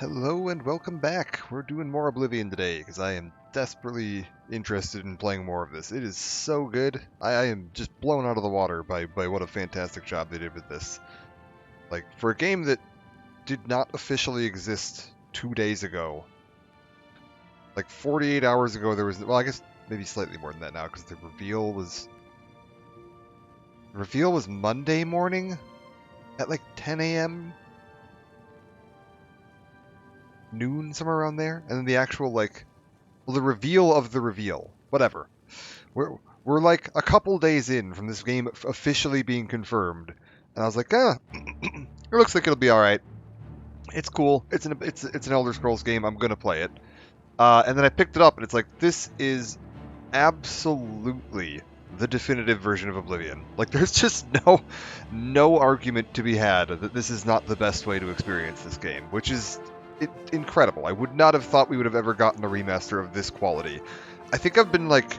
Hello and welcome back. We're doing more Oblivion today because I am desperately interested in playing more of this. It is so good. I am just blown out of the water by what a fantastic job they did with this. Like, for a game that did not officially exist 2 days ago, like 48 hours ago there was, well, I guess maybe slightly more than that now because the reveal was Monday morning at like 10 a.m. noon, somewhere around there, and then the actual, like, well, the reveal of the reveal, whatever. We're like a couple days in from this game officially being confirmed, and I was like, it looks like it'll be all right. It's cool. It's an Elder Scrolls game. I'm gonna play it. And then I picked it up, and it's like, this is absolutely the definitive version of Oblivion. Like, there's just no argument to be had that this is not the best way to experience this game, which is incredible. I would not have thought we would have ever gotten a remaster of this quality. I think I've been, like,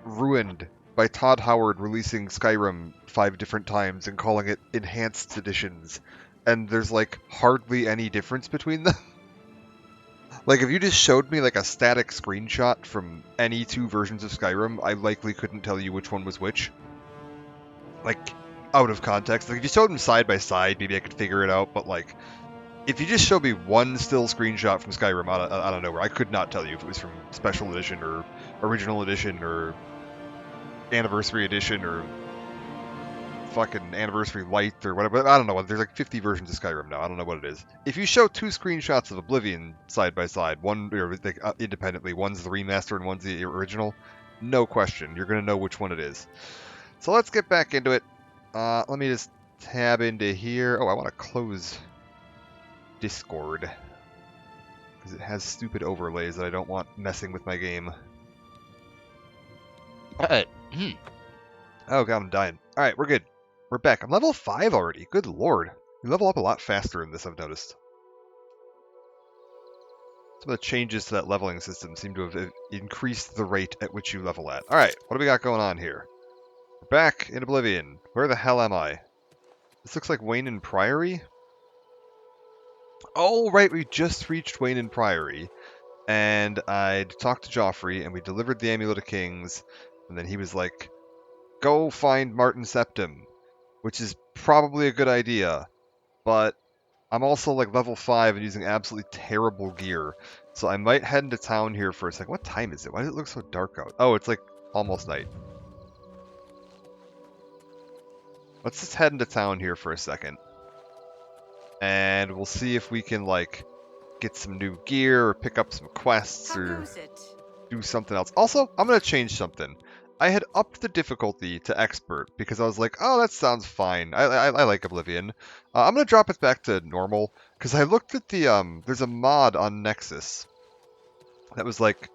ruined by Todd Howard releasing Skyrim 5 different times and calling it enhanced editions, and there's, like, hardly any difference between them. Like, if you just showed me, like, a static screenshot from any two versions of Skyrim, I likely couldn't tell you which one was which. Like, out of context. Like, if you showed them side by side, maybe I could figure it out, but, like, if you just showed me one still screenshot from Skyrim out of nowhere, I could not tell you if it was from Special Edition or Original Edition or Anniversary Edition or fucking Anniversary Light or whatever. I don't know. There's like 50 versions of Skyrim now. I don't know what it is. If you show two screenshots of Oblivion side by side, one or like, independently, one's the remaster and one's the original, no question, you're gonna know which one it is. So let's get back into it. Let me just tab into here. Oh, I want to close Discord because it has stupid overlays that I don't want messing with my game. Alright. Oh god, I'm dying. Alright, we're good. We're back. I'm level 5 already. Good lord. You level up a lot faster in this, I've noticed. Some of the changes to that leveling system seem to have increased the rate at which you level at. Alright, what do we got going on here? We're back in Oblivion. Where the hell am I? This looks like Wayne Priory. Oh, right, we just reached Wayne Priory. And I talked to Joffrey, and we delivered the Amulet of Kings. And then he was like, go find Martin Septim, which is probably a good idea. But I'm also like level 5 and using absolutely terrible gear. So I might head into town here for a second. What time is it? Why does it look so dark out? Oh, it's like almost night. Let's just head into town here for a second. And we'll see if we can, like, get some new gear or pick up some quests or do something else. Also, I'm going to change something. I had upped the difficulty to expert because I was like, oh, that sounds fine. I like Oblivion. I'm going to drop it back to normal because I looked at the, there's a mod on Nexus that was like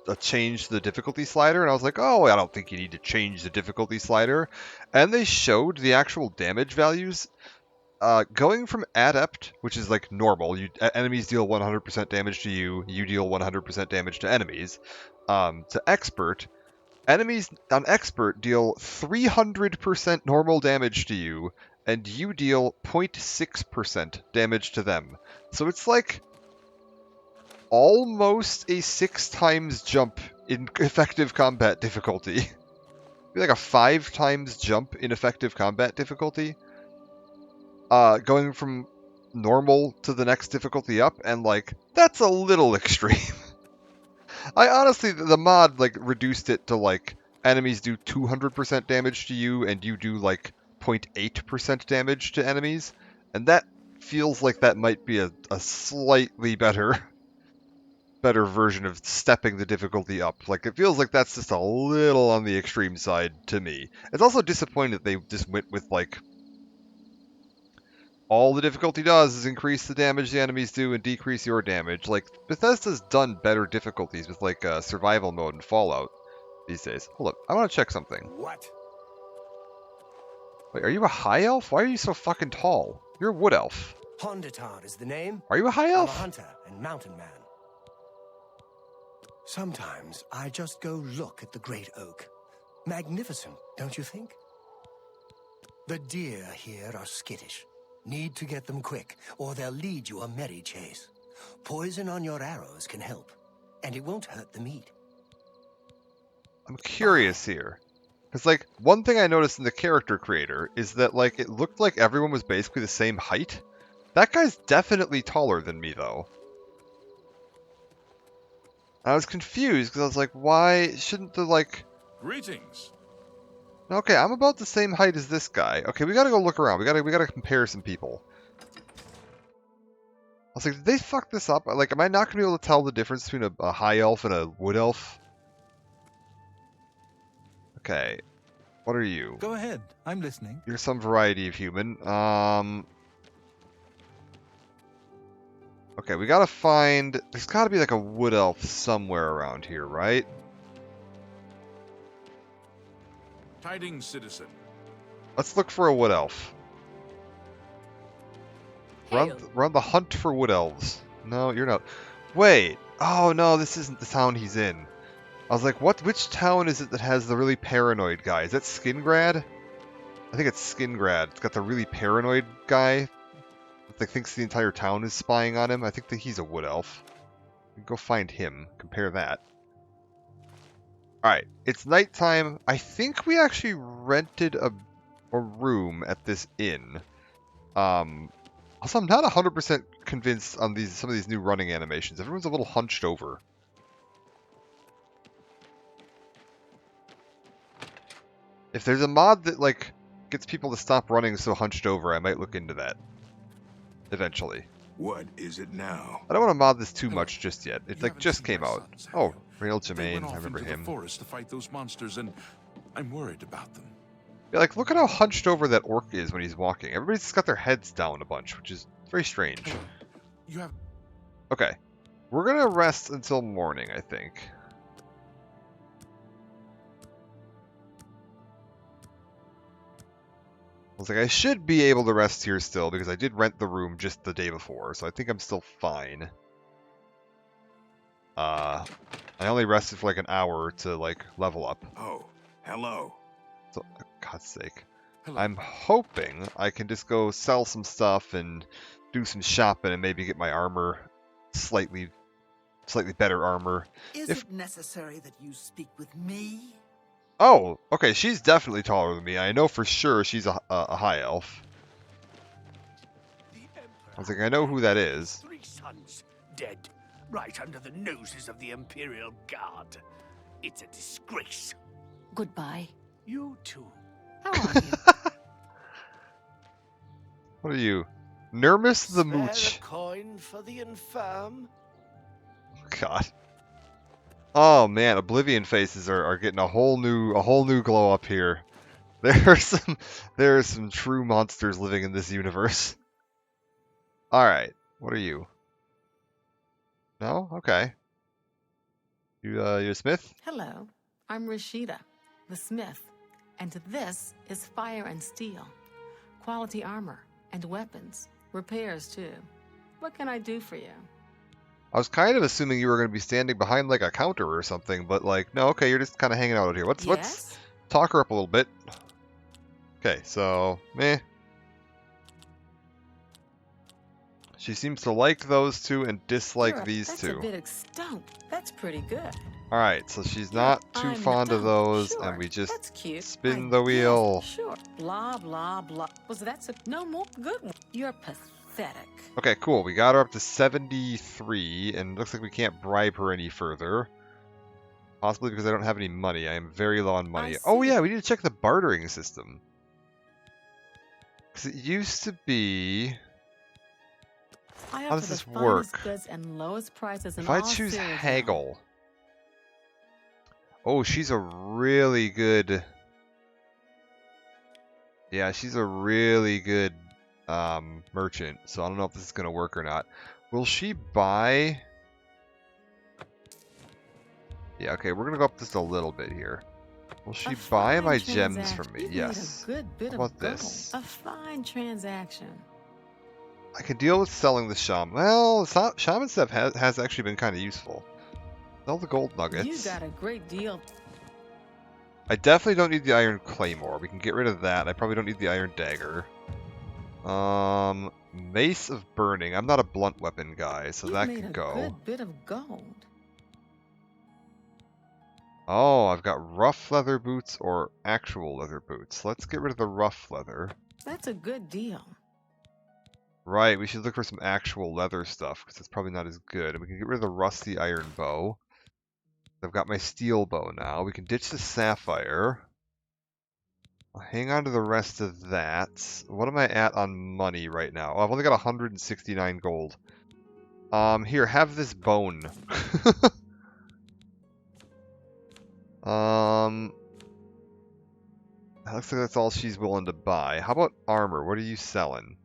a change to the difficulty slider, and I was like, oh, I don't think you need to change the difficulty slider. And they showed the actual damage values. Going from adept, which is like normal, enemies deal 100% damage to you, you deal 100% damage to enemies, to expert, enemies on expert deal 300% normal damage to you, and you deal 0.6% damage to them. So it's like almost a 6 times jump in effective combat difficulty. Like a 5 times jump in effective combat difficulty. Going from normal to the next difficulty up, and like, that's a little extreme. I honestly, the mod like reduced it to like, enemies do 200% damage to you, and you do like 0.8% damage to enemies, and that feels like that might be a slightly better version of stepping the difficulty up. Like, it feels like that's just a little on the extreme side to me. It's also disappointing that they just went with like, all the difficulty does is increase the damage the enemies do and decrease your damage. Like, Bethesda's done better difficulties with, like, survival mode and Fallout these days. Hold up, I want to check something. What? Wait, are you a high elf? Why are you so fucking tall? You're a wood elf. Honditar is the name. Are you a high I'm a elf? hunter and mountain man. Sometimes I just go look at the great oak. Magnificent, don't you think? The deer here are skittish. Need to get them quick, or they'll lead you a merry chase. Poison on your arrows can help, and it won't hurt the meat. I'm curious here. Because, like, one thing I noticed in the character creator is that, like, it looked like everyone was basically the same height. That guy's definitely taller than me, though. I was confused, because I was like, why shouldn't the, like... Greetings. Okay, I'm about the same height as this guy. Okay, we gotta go look around. We gotta compare some people. I was like, did they fuck this up? Like, am I not gonna be able to tell the difference between a high elf and a wood elf? Okay, what are you? Go ahead, I'm listening. You're some variety of human. Okay, we gotta find... There's gotta be like a wood elf somewhere around here, right? Tidings, citizen. Let's look for a wood elf. We're Hail. on the hunt for wood elves. No, you're not. Wait. Oh no, this isn't the town he's in. I was like, what? Which town is it that has the really paranoid guy? Is that Skingrad? I think it's Skingrad. It's got the really paranoid guy that thinks the entire town is spying on him. I think that he's a wood elf. We can go find him. Compare that. Alright, it's nighttime. I think we actually rented a room at this inn. Also, I'm not 100% convinced on some of these new running animations. Everyone's a little hunched over. If there's a mod that, like, gets people to stop running so hunched over, I might look into that. Eventually. What is it now? I don't want to mod this too much just yet. It, You like, haven't just seen came my out. sons, have Oh, you? Real They Jermaine, went I off remember into him. the forest to fight those monsters, and I'm worried about them. Yeah, like, look at how hunched over that orc is when he's walking. Everybody's just got their heads down a bunch, which is very strange. You have... Okay. We're gonna rest until morning, I think. I was like, I should be able to rest here still, because I did rent the room just the day before, so I think I'm still fine. I only rested for like an hour to, like, level up. Oh, hello. So, for God's sake. Hello. I'm hoping I can just go sell some stuff and do some shopping and maybe get my armor slightly better armor. Is If- it necessary that you speak with me? Oh, okay, she's definitely taller than me. I know for sure she's a high elf. I was like, I know who that is. 3 sons dead, right under the noses of the Imperial Guard. It's a disgrace. Goodbye. You too. How are you? What are you? Nermus the Spare Mooch. a coin for the infirm. God. Oh man, Oblivion faces are getting a whole new glow up here. There are some true monsters living in this universe. All right, what are you? No, okay. You a smith? Hello, I'm Rashida, the smith, and this is fire and steel, quality armor and weapons, repairs too. What can I do for you? I was kind of assuming you were going to be standing behind like a counter or something, but like, no, okay, you're just kind of hanging out here. Let's Yes? talk her up a little bit. Okay, so, meh. She seems to like those two and dislike Sure, these that's two. a bit That's pretty good. Alright, so she's not too I'm fond of those, sure, and we just that's cute. spin I the wheel. guess, sure. Blah blah blah. Was that no more good one? You're pathetic. Okay, cool. We got her up to 73, and looks like we can't bribe her any further. Possibly because I don't have any money. I am very low on money. Oh see. yeah, we need to check the bartering system. Because it used to be... I How offer does the this finest work? goods and lowest prices in If I all choose Syria. haggle... Oh, she's a really good... Yeah, she's a really good merchant, so I don't know if this is going to work or not. Will she buy... Yeah, okay, we're going to go up just a little bit here. Will she A buy fine my gems transaction. from me? You need Yes. a good bit How of about gold. this? A fine transaction. I can deal with selling the shaman. Well, shaman stuff has actually been kind of useful. Sell the gold nuggets. You got a great deal. I definitely don't need the iron claymore. We can get rid of that. I probably don't need the iron dagger. Mace of Burning. I'm not a blunt weapon guy, so You've that made can a go. good bit of gold. Oh, I've got rough leather boots or actual leather boots. Let's get rid of the rough leather. That's a good deal. Right, we should look for some actual leather stuff, because it's probably not as good. And we can get rid of the rusty iron bow. I've got my steel bow now. We can ditch the sapphire. I'll hang on to the rest of that. What am I at on money right now? Oh, I've only got 169 gold. Here, have this bone. Looks like that's all she's willing to buy. How about armor? What are you selling?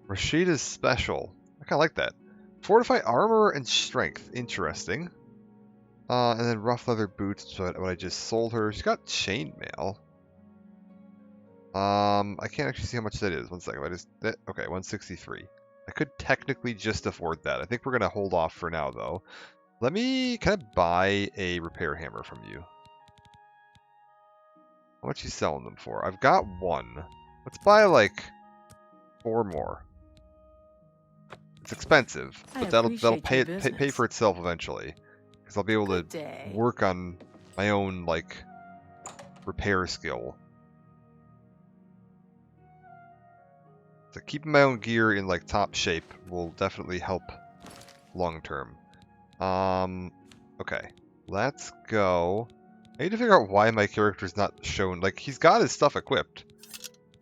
Rashida's special. I kind of like that. Fortify armor and strength. Interesting. And then rough leather boots, which is what I just sold her. She's got chainmail. I can't actually see how much that is. One second. Okay, 163. I could technically just afford that. I think we're going to hold off for now, though. Can I buy a repair hammer from you? How much are you selling them for? I've got one. Let's buy, like, 4 more. It's expensive, but that'll pay for itself eventually. Because I'll be able to work on my own, like, repair skill. So keeping my own gear in, like, top shape will definitely help long term. Okay. Let's go. I need to figure out why my character's not shown. Like, he's got his stuff equipped.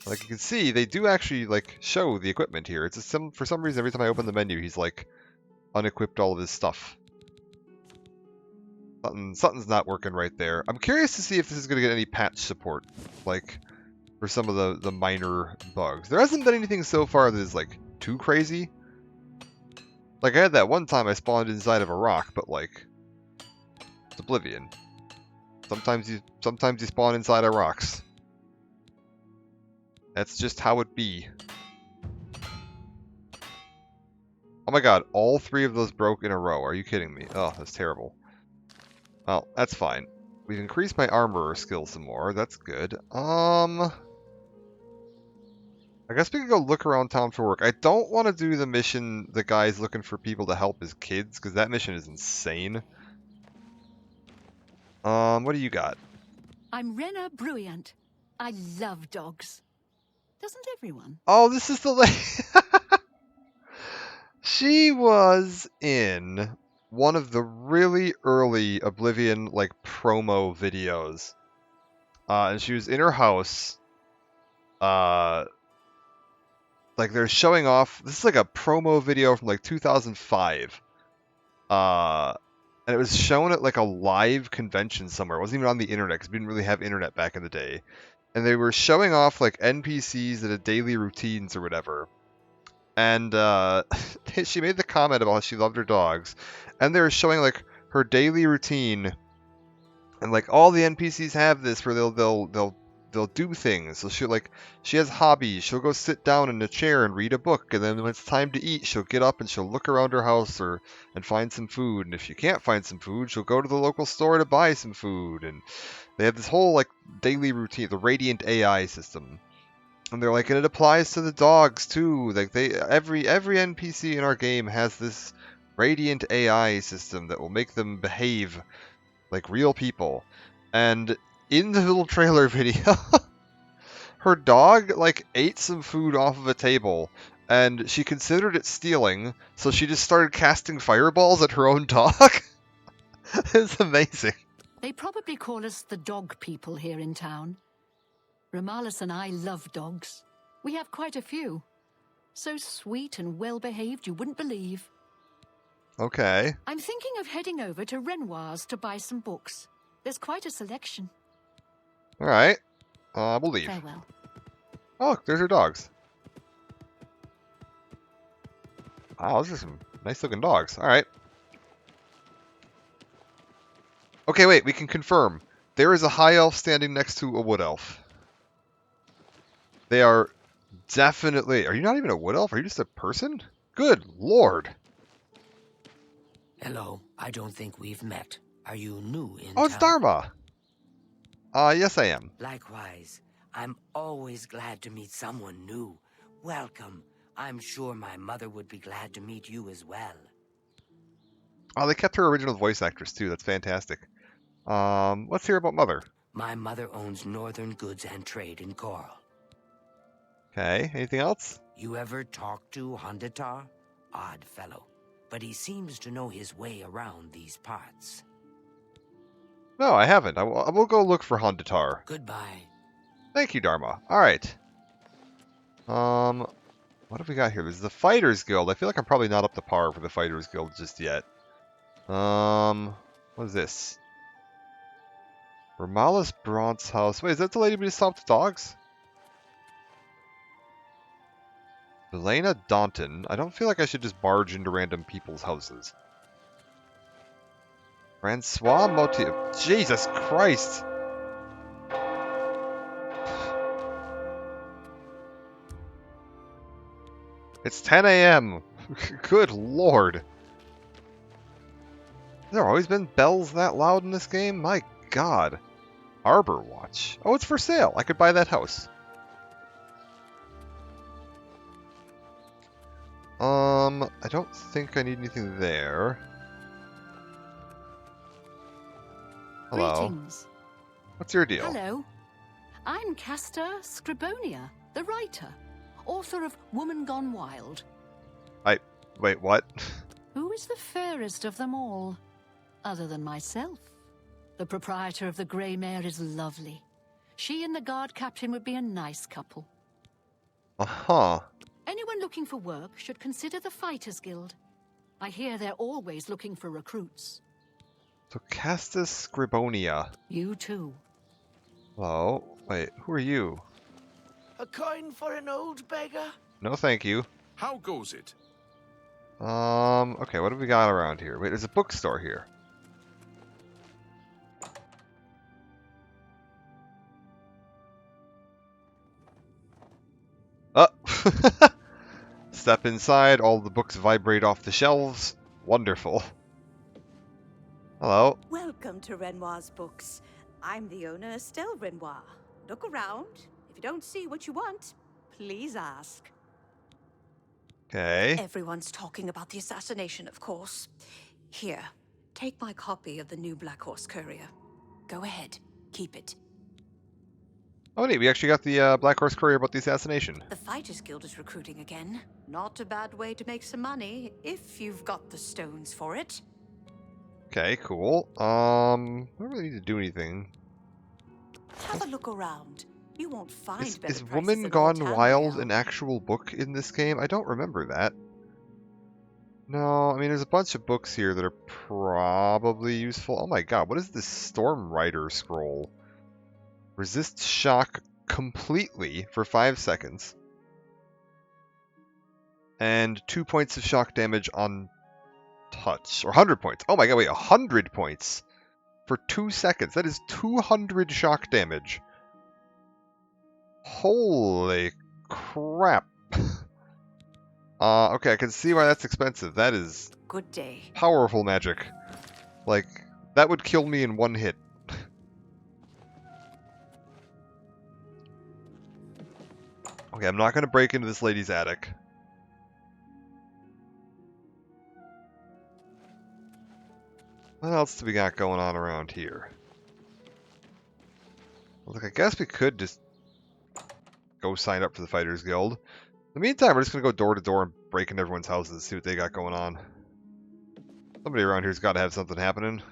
Like, you can see, they do actually, like, show the equipment here. It's for some reason, every time I open the menu, he's, like, unequipped all of his stuff. Something's not working right there. I'm curious to see if this is going to get any patch support, like, for some of the minor bugs. There hasn't been anything so far that is, like, too crazy. Like, I had that one time I spawned inside of a rock, but, like, it's Oblivion. Sometimes you spawn inside of rocks. That's just how it be. Oh my god, all 3 of those broke in a row. Are you kidding me? Oh, that's terrible. Well, that's fine. We've increased my armorer skill some more. That's good. I guess we can go look around town for work. I don't want to do the mission, the guy's looking for people to help his kids, because that mission is insane. What do you got? I'm Rena Bruyant. I love dogs. Doesn't everyone? Oh, this is the lady. She was in one of the really early Oblivion, like, promo videos. And she was in her house. Like, they're showing off. This is like a promo video from, like, 2005. And it was shown at, like, a live convention somewhere. It wasn't even on the internet, because we didn't really have internet back in the day. And they were showing off, like, NPCs that had daily routines or whatever. And she made the comment about how she loved her dogs. And they were showing, like, her daily routine. And, like, all the NPCs have this where they'll do things. So she has hobbies. She'll go sit down in a chair and read a book, and then when it's time to eat, she'll get up and she'll look around her house and find some food. And if she can't find some food, she'll go to the local store to buy some food. And they have this whole, like, daily routine, the Radiant AI system. And they're like, and it applies to the dogs too. Like, every NPC in our game has this Radiant AI system that will make them behave like real people. And in the little trailer video, her dog, like, ate some food off of a table, and she considered it stealing, so she just started casting fireballs at her own dog. It's amazing. They probably call us the dog people here in town. Ramalis and I love dogs. We have quite a few. So sweet and well-behaved you wouldn't believe. Okay. I'm thinking of heading over to Renoir's to buy some books. There's quite a selection. Alright. We'll leave. Farewell. Oh, look, there's her dogs. Wow, those are some nice-looking dogs. Alright. Okay, wait, we can confirm. There is a high elf standing next to a wood elf. They are definitely... Are you not even a wood elf? Are you just a person? Good lord. Hello, I don't think we've met. Are you new in Oh, it's town? Dharma. Yes, I am. Likewise, I'm always glad to meet someone new. Welcome. I'm sure my mother would be glad to meet you as well. Oh, they kept her original voice actress too. That's fantastic. Let's hear about Mother. My mother owns Northern Goods and Trade in Coral. Okay, anything else? You ever talk to Hondatar? Odd fellow, but he seems to know his way around these parts. No, I haven't. I will go look for Hondatar. Goodbye. Thank you, Dharma. Alright. What have we got here? This is the Fighters Guild. I feel like I'm probably not up to par for the Fighters Guild just yet. What is this? Ramala's Bronze House. Wait, is that the lady we just saw with the dogs? Elena Daunton. I don't feel like I should just barge into random people's houses. Francois Motif. Jesus Christ! It's 10 a.m. Good lord. Has there always been bells that loud in this game? My god. Arbor Watch. Oh, it's for sale. I could buy that house. I don't think I need anything there. Hello. Greetings. What's your deal? Hello. I'm Castor Scribonia, the writer, author of Woman Gone Wild. Wait, what? Who is the fairest of them all, other than myself? The proprietor of the Grey Mare is lovely. She and the guard captain would be a nice couple. Uh-huh. Anyone looking for work should consider the Fighters Guild. I hear they're always looking for recruits. So Castus Scribonia. You too. Hello. Wait, who are you? A coin for an old beggar? No, thank you. How goes it? Okay, what have we got around here? Wait, there's a bookstore here. Oh! Step inside, all the books vibrate off the shelves. Wonderful. Hello. Welcome to Renoir's Books. I'm the owner, Estelle Renoir. Look around. If you don't see what you want, please ask. Okay. Everyone's talking about the assassination, of course. Here, take my copy of the new Black Horse Courier. Go ahead, keep it. Oh, neat. We actually got the Black Horse Courier about the assassination. The Fighters Guild is recruiting again. Not a bad way to make some money, if you've got the stones for it. Okay, cool. I don't really need to do anything. Have a look around. You won't find better Is prices Woman in Gone Old Town Wild Rail. an actual book in this game? I don't remember that. No, I mean, there's a bunch of books here that are probably useful. Oh my god, what is this Storm Rider scroll? Resist shock completely for 5 seconds. And 2 points of shock damage on touch. Or 100 points. Oh my god, wait, 100 points for 2 seconds. That is 200 shock damage. Holy crap. Okay, I can see why that's expensive. That is Good day. powerful magic. Like, that would kill me in one hit. Okay, I'm not going to break into this lady's attic. What else do we got going on around here? Look, I guess we could just go sign up for the Fighters Guild. In the meantime, we're just going to go door to door and break into everyone's houses and see what they got going on. Somebody around here's got to have something happening.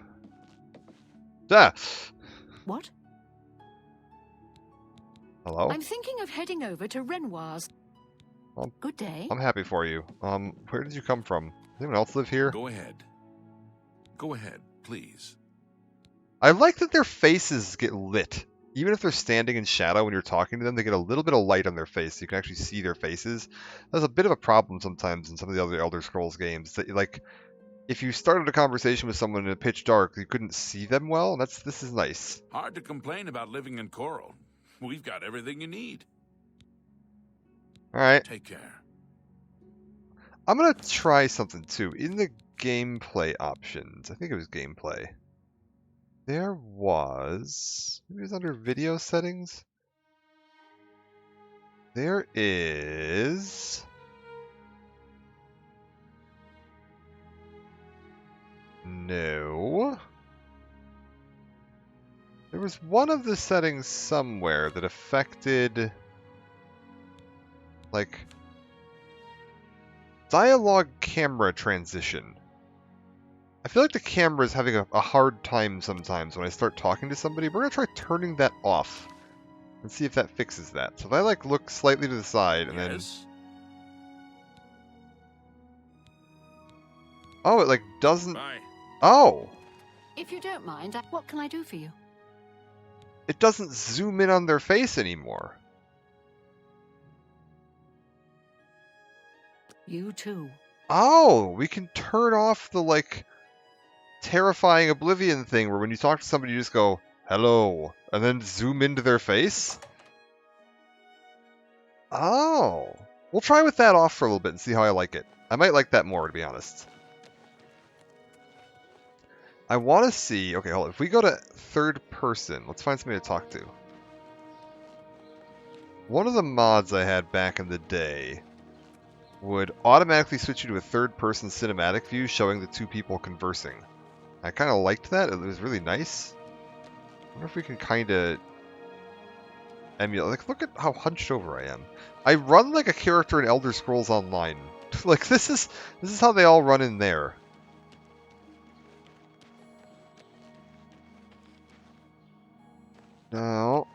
Ah! What? Hello? I'm thinking of heading over to Renoir's. Well, Good day. I'm happy for you. Where did you come from? Does anyone else live here? Go ahead. Go ahead, please. I like that their faces get lit. Even if they're standing in shadow when you're talking to them, they get a little bit of light on their face so you can actually see their faces. That's a bit of a problem sometimes in some of the other Elder Scrolls games. That, like, if you started a conversation with someone in a pitch dark, you couldn't see them well. This is nice. Hard to complain about living in Coral. We've got everything you need. Alright. Take care. I'm going to try something too. In the gameplay options, I think it was gameplay, there was, maybe it was under video settings. There is... No. There was one of the settings somewhere that affected... like... dialogue camera transition. I feel like the camera is having a hard time sometimes when I start talking to somebody. We're going to try turning that off and see if that fixes that. So if I like look slightly to the side and then... Yes? Oh, it like doesn't... Bye. Oh! If you don't mind, what can I do for you? It doesn't zoom in on their face anymore. You too. Oh, we can turn off the, like, terrifying Oblivion thing where when you talk to somebody you just go, hello, and then zoom into their face? Oh. We'll try with that off for a little bit and see how I like it. I might like that more, to be honest. I want to see... Okay, hold on. If we go to third person, let's find somebody to talk to. One of the mods I had back in the day would automatically switch you to a third-person cinematic view showing the two people conversing. I kind of liked that. It was really nice. I wonder if we can kind of emulate... Like, look at how hunched over I am. I run like a character in Elder Scrolls Online. Like, this is how they all run in there. No.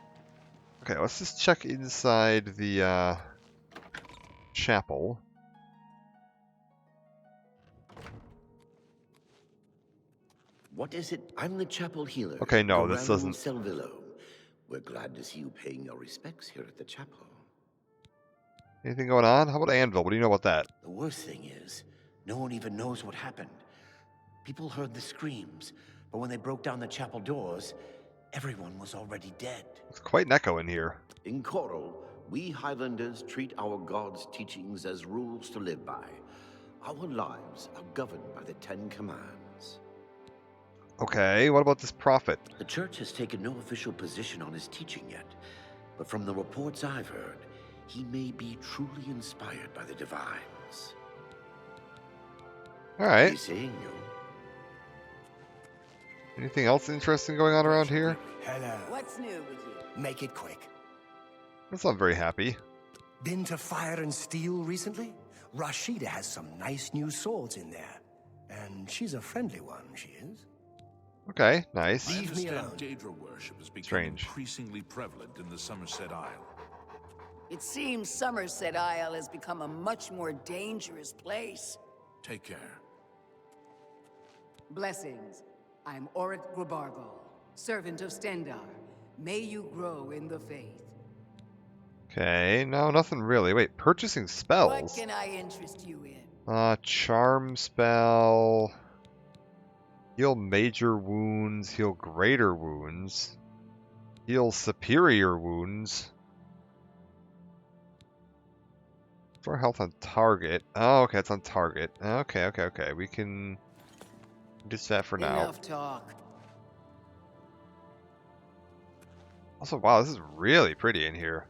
Okay, let's just check inside the chapel. What is it? I'm the chapel healer. Okay, no, this Gorano doesn't... Selvillo. We're glad to see you paying your respects here at the chapel. Anything going on? How about Anvil? What do you know about that? The worst thing is, no one even knows what happened. People heard the screams, but when they broke down the chapel doors, everyone was already dead. It's quite an echo in here. In Coral, we Highlanders treat our gods' teachings as rules to live by. Our lives are governed by the Ten Commands. Okay, what about this prophet? The church has taken no official position on his teaching yet, but from the reports I've heard, he may be truly inspired by the divines. Alright. He's seeing you. Anything else interesting going on around here? Hello. What's new with you? Make it quick. That's not very happy. Been to Fire and Steel recently? Rashida has some nice new swords in there. And she's a friendly one, she is. Okay, nice. I Leave me understand alone. Daedra worship has become Strange. increasingly prevalent in the Somerset Isle. It seems Somerset Isle has become a much more dangerous place. Take care. Blessings. I'm Orit Grabargo, servant of Stendar. May you grow in the faith. Okay, no, nothing really. Wait, purchasing What spells? can I interest you in? Charm spell... Heal major wounds, heal greater wounds, heal superior wounds. For health on target. Oh, okay, it's on target. Okay. We can ditch that for now. Enough talk. Also, wow, this is really pretty in here.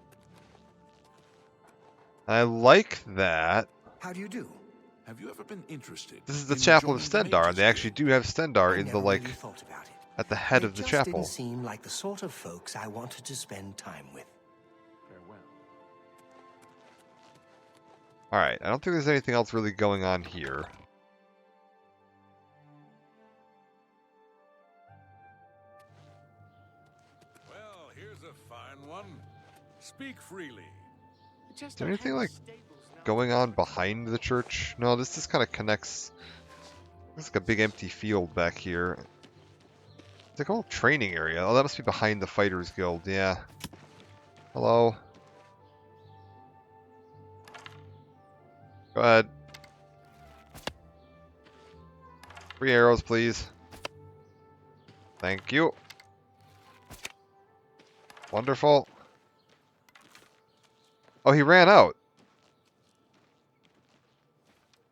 I like that. How do you do? Have you ever been interested? This is the in Chapel of joining the Stendar, and Mages they actually Guild? do have Stendar I in the, never like, really thought about it. at the head They of the just chapel. didn't seem like the sort of folks I wanted to spend time with. Farewell. Alright, I don't think there's anything else really going on here. Well, here's a fine one. Speak freely. Is there anything, like, going on behind the church? No, this just kind of connects... Looks like a big empty field back here. It's like a whole training area. Oh, that must be behind the Fighters Guild, yeah. Hello. Go ahead. 3 arrows, please. Thank you. Wonderful. Oh, he ran out.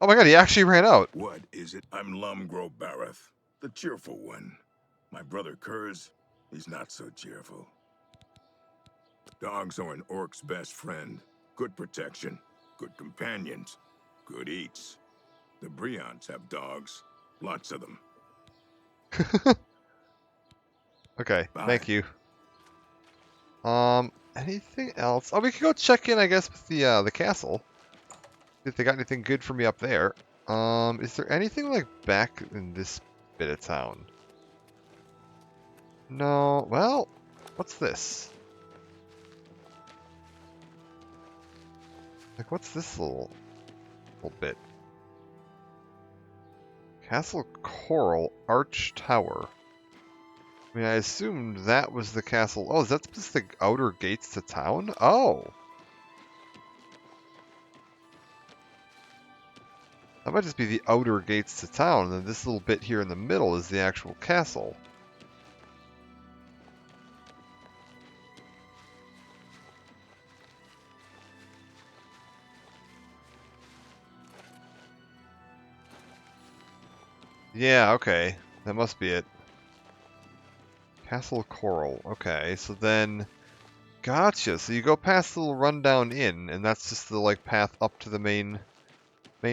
Oh my god, he actually ran out. What is it? I'm Lumgro Bareth, the cheerful one. My brother Kurz, he's not so cheerful. Dogs are an orc's best friend. Good protection, good companions, good eats. The Breons have dogs. Lots of them. Okay, Bye. thank you. Anything else? Oh, we could go check in, I guess, with the castle. See if they got anything good for me up there. Is there anything like back in this bit of town? No. Well, what's this? Like, what's this little bit? Castle Coral Arch Tower. I mean, I assumed that was the castle. Oh, is that just the outer gates to town? Oh! That might just be the outer gates to town, and then this little bit here in the middle is the actual castle. Yeah, okay. That must be it. Castle Coral. Okay, so then... Gotcha! So you go past the little rundown inn, and that's just the, like, path up to the main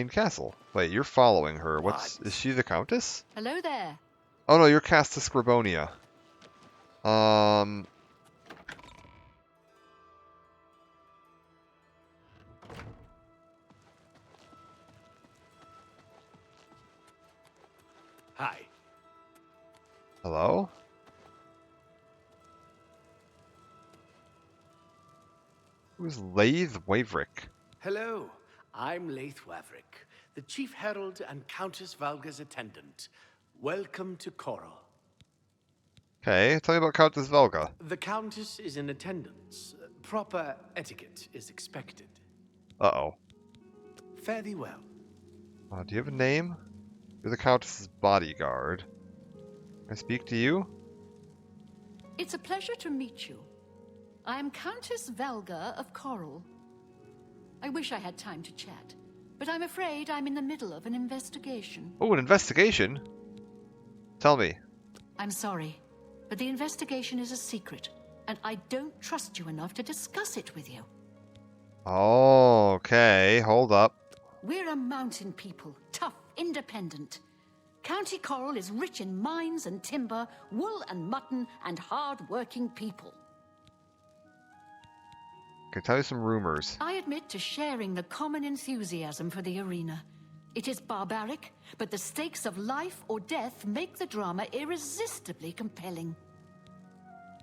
castle. Wait, you're following her. Is she the Countess? Hello there. Oh no, you're Casta Scribonia. Hi. Hello? Who's Lathe Waverick? Hello. I'm Laith Waverick, the Chief Herald and Countess Valga's attendant. Welcome to Coral. Okay, tell me about Countess Velga. The Countess is in attendance. Proper etiquette is expected. Uh-oh. Fare thee well. Do you have a name? You're the Countess's bodyguard. Can I speak to you? It's a pleasure to meet you. I am Countess Valga of Coral. I wish I had time to chat, but I'm afraid I'm in the middle of an investigation. Oh, an investigation? Tell me. I'm sorry, but the investigation is a secret, and I don't trust you enough to discuss it with you. Oh, okay. Hold up. We're a mountain people, tough, independent. County Coral is rich in mines and timber, wool and mutton, and hard-working people. Okay, tell me some rumors. I admit to sharing the common enthusiasm for the arena. It is barbaric, but the stakes of life or death make the drama irresistibly compelling.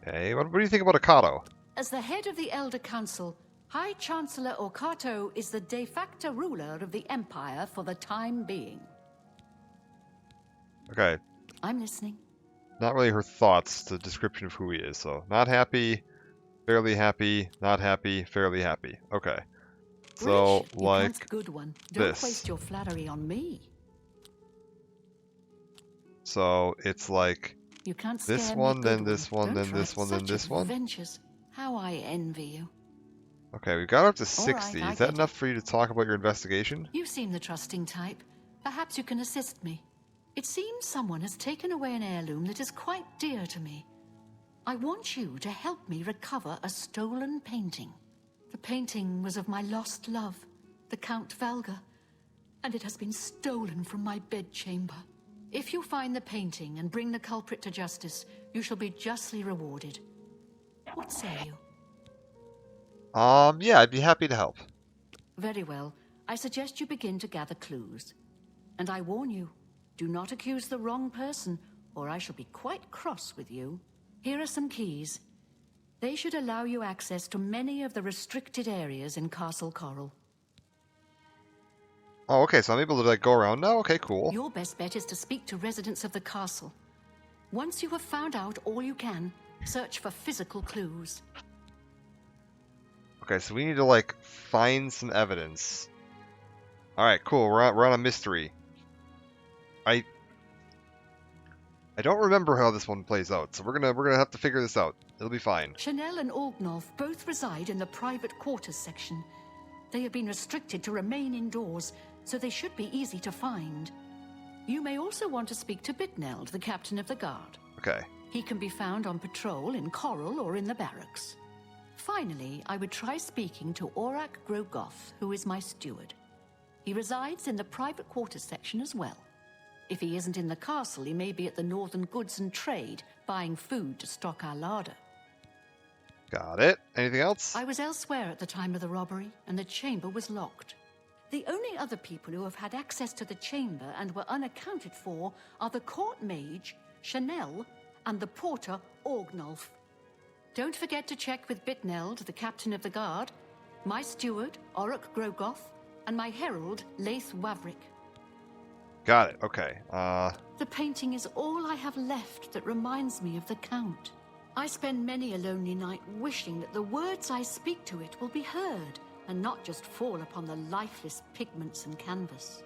Okay, what do you think about Akato? As the head of the Elder Council, High Chancellor Okato is the de facto ruler of the Empire for the time being. Okay. I'm listening. Not really her thoughts, the description of who he is, so not happy, fairly happy, not happy, fairly happy. Okay. So, Rich, like good one. Don't this. waste your flattery on me. So, it's like You can't this scare one, me, then good this one, Don't then try this one, then such this one. Adventures. How I envy you. Okay, we got up to All 60. right, I Is that get enough it. for you to talk about your investigation? You seem the trusting type. Perhaps you can assist me. It seems someone has taken away an heirloom that is quite dear to me. I want you to help me recover a stolen painting. The painting was of my lost love, the Count Valga, and it has been stolen from my bedchamber. If you find the painting and bring the culprit to justice, you shall be justly rewarded. What say you? Yeah, I'd be happy to help. Very well. I suggest you begin to gather clues. And I warn you, do not accuse the wrong person, or I shall be quite cross with you. Here are some keys. They should allow you access to many of the restricted areas in Castle Coral. Oh, okay, so I'm able to like go around now? Okay, cool. Your best bet is to speak to residents of the castle. Once you have found out all you can, search for physical clues. Okay, so we need to like find some evidence. Alright, cool, we're on a mystery. I don't remember how this one plays out, so we're gonna have to figure this out. It'll be fine. Chanel and Algnolf both reside in the private quarters section. They have been restricted to remain indoors, so they should be easy to find. You may also want to speak to Bitneld, the captain of the guard. Okay. He can be found on patrol in Coral or in the barracks. Finally, I would try speaking to Orak Grogoth, who is my steward. He resides in the private quarters section as well. If he isn't in the castle, he may be at the Northern Goods and Trade, buying food to stock our larder. Got it. Anything else? I was elsewhere at the time of the robbery, and the chamber was locked. The only other people who have had access to the chamber and were unaccounted for are the court mage, Chanel, and the porter, Orgnolf. Don't forget to check with Bitneld, the captain of the guard, my steward, Orak Grogoth, and my herald, Laith Wavrik. Got it. Okay. The painting is all I have left that reminds me of the Count. I spend many a lonely night wishing that the words I speak to it will be heard and not just fall upon the lifeless pigments and canvas.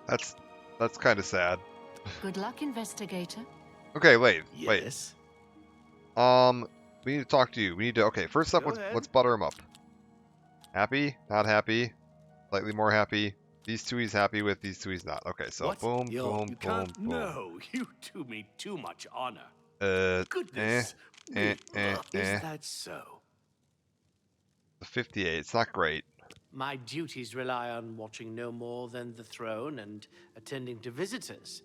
That's kind of sad. Good luck, investigator. Okay, wait. Yes. We need to talk to you. We need to. Okay, first up, let's butter him up. Happy? Not happy? Slightly more happy? These two he's happy with. These two he's not. Okay, so What? boom, You boom, can't. boom. No, you do me too much honor. Goodness. Is that so? The 58. It's not great. My duties rely on watching no more than the throne and attending to visitors.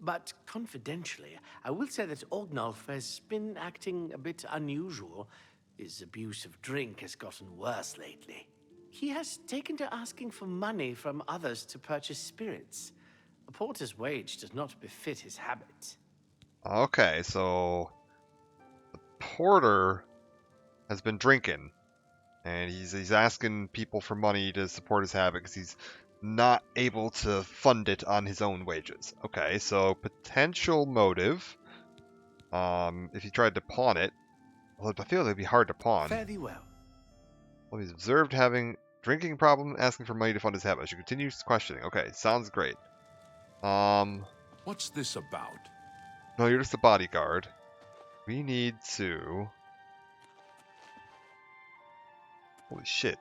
But confidentially, I will say that Orgnolf has been acting a bit unusual. His abuse of drink has gotten worse lately. He has taken to asking for money from others to purchase spirits. A porter's wage does not befit his habit. Okay, so the porter has been drinking, and he's asking people for money to support his habit because he's not able to fund it on his own wages. Okay, so potential motive. If he tried to pawn it, well, I feel it'd be hard to pawn. Fare thee well. Well, he's observed having drinking problem, asking for money to fund his habit. I should continue questioning. Okay, sounds great. What's this about? No, you're just a bodyguard. We need to... Holy shit.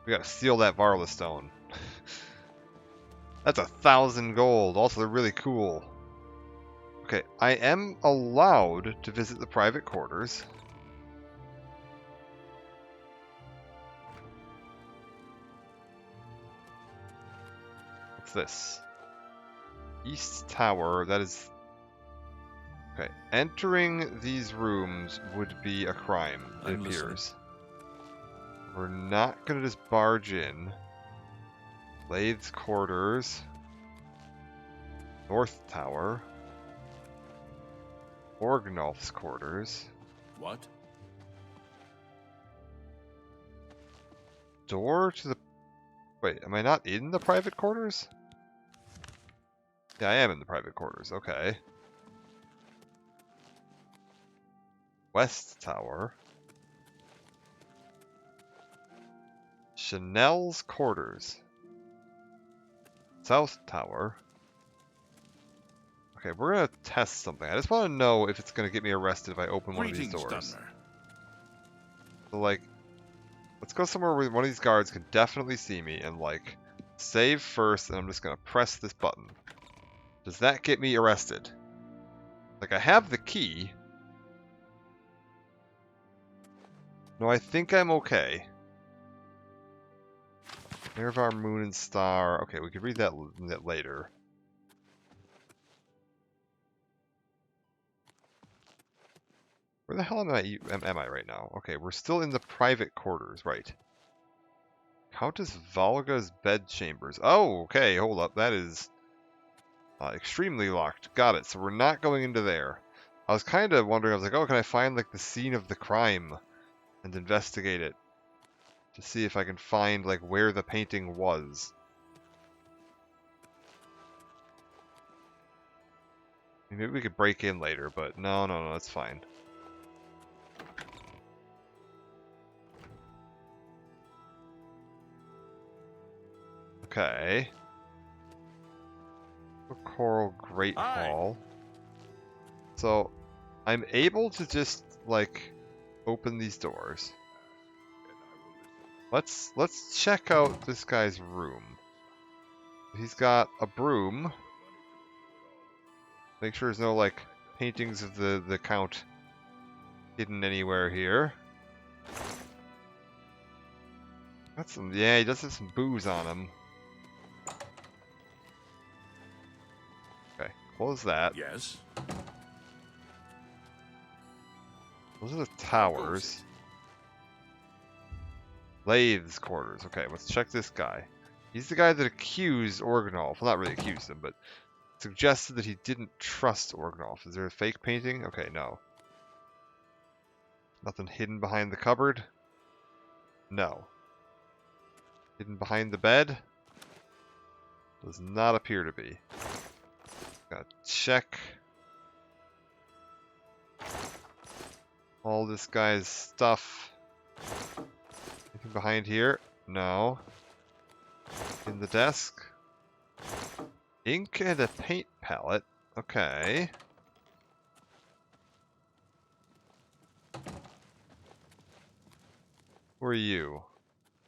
We gotta steal that Varla stone. That's 1,000 gold. Also, they're really cool. Okay, I am allowed to visit the private quarters. What's this? East Tower. That is... Okay, entering these rooms would be a crime, it appears. We're not gonna just barge in. Lathe's quarters. North Tower. Orgnolf's quarters. What? Door to the... Wait, am I not in the private quarters? Yeah, I am in the private quarters. Okay. West Tower. Chanel's quarters. South Tower. Okay, we're gonna test something. I just want to know if it's gonna get me arrested if I open one of these doors. Dunmer. So, like, let's go somewhere where one of these guards can definitely see me and, like, save first, and I'm just gonna press this button. Does that get me arrested? Like, I have the key. No, I think I'm okay. Miravar, Moon, and Star. Okay, we could read that later. Where the hell am I right now? Okay, we're still in the private quarters, right. Countess Volga's bedchambers. Oh, okay, hold up. That is extremely locked. Got it. So we're not going into there. I was kind of wondering, I was like, oh, can I find like the scene of the crime and investigate it? To see if I can find like where the painting was. Maybe we could break in later, but no, that's fine. Okay. Coral Great Hall. So, I'm able to just, like, open these doors. Let's check out this guy's room. He's got a broom. Make sure there's no, like, paintings of the Count hidden anywhere here. Got some, yeah, he does have some booze on him. Okay, close that. Yes. Those are the towers. Lathes quarters. Okay, let's check this guy. He's the guy that accused Organolf. Well, not really accused him, but suggested that he didn't trust Organolf. Is there a fake painting? Okay, no. Nothing hidden behind the cupboard? No. Hidden behind the bed? Does not appear to be. Gotta check all this guy's stuff. Anything behind here? No. In the desk? Ink and a paint palette. Okay. Who are you?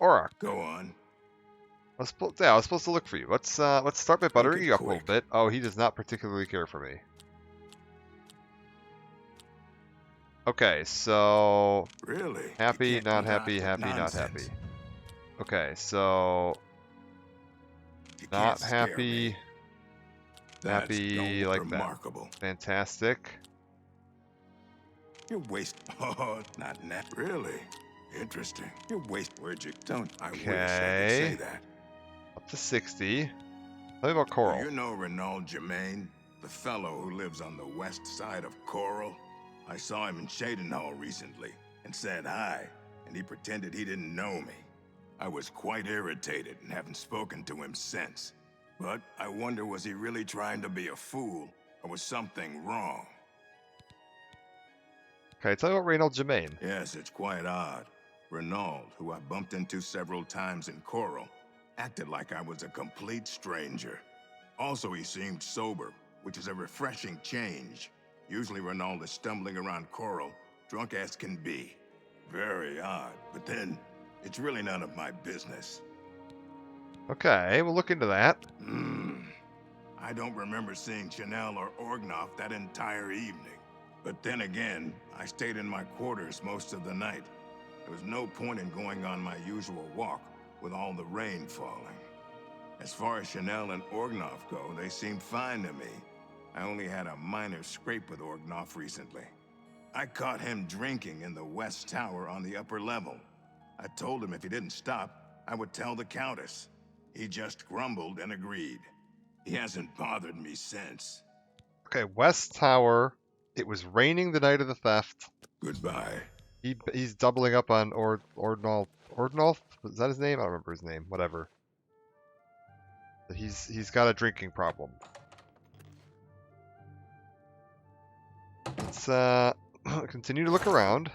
Auroch. Go on. I was supposed to look for you. Let's start by buttering it you up a quick. little bit. Oh, he does not particularly care for me. Okay, so Really? happy, You can't not keep happy, up happy, with not happy. nonsense. Okay, so You not can't scare happy, me. That's happy don't like remarkable. that. Fantastic. You waste. Oh, not net. Really? Interesting. You waste. Where'd you? Don't. I wish I could say Okay. that. Up to 60. Tell me about Coral. Do you know Renaud Germain, the fellow who lives on the west side of Coral? I saw him in Shadenhall recently and said hi, and he pretended he didn't know me. I was quite irritated and haven't spoken to him since. But I wonder, was he really trying to be a fool, or was something wrong? Okay, tell me about Reynold Germain. Yes, it's quite odd. Renaud, who I bumped into several times in Coral, acted like I was a complete stranger. Also, he seemed sober, which is a refreshing change. Usually Renaud is stumbling around Coral, drunk as can be. Very odd, but then, it's really none of my business. Okay, we'll look into that. I don't remember seeing Chanel or Orgnoff that entire evening. But then again, I stayed in my quarters most of the night. There was no point in going on my usual walk with all the rain falling. As far as Chanel and Orgnoff go, they seemed fine to me. I only had a minor scrape with Orgnoff recently. I caught him drinking in the West Tower on the upper level. I told him if he didn't stop, I would tell the Countess. He just grumbled and agreed. He hasn't bothered me since. Okay, West Tower. It was raining the night of the theft. Goodbye. He's doubling up on Ordnolf. Ordnolf? Is that his name? I don't remember his name. Whatever. He's got a drinking problem. Let's continue to look around.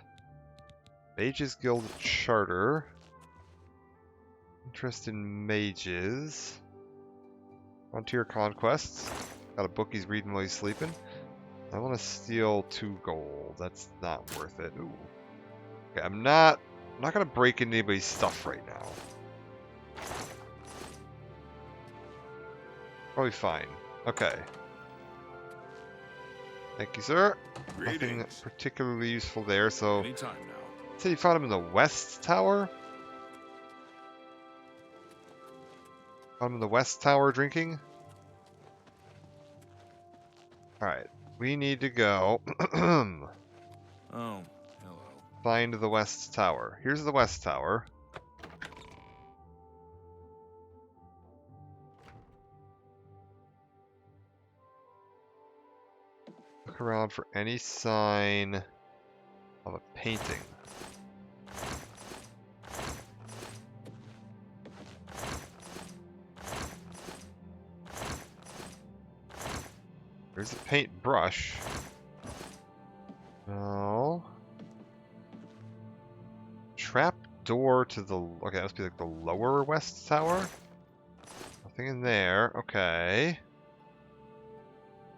Mages Guild Charter. Interest in mages. Frontier Conquests. Got a book he's reading while he's sleeping. I want to steal 2 gold. That's not worth it. Ooh. Okay, I'm not gonna break into anybody's stuff right now. Probably fine. Okay. Thank you, sir. Nothing Greetings. particularly useful there, so... Anytime now. Said you found him in the West Tower? Found him in the West Tower drinking? Alright. We need to go... Oh, hello. find the West Tower. Here's the West Tower. Look around for any sign of a painting. There's a paintbrush. No. Trap door to the... Okay, that must be like the lower West Tower. Nothing in there. Okay.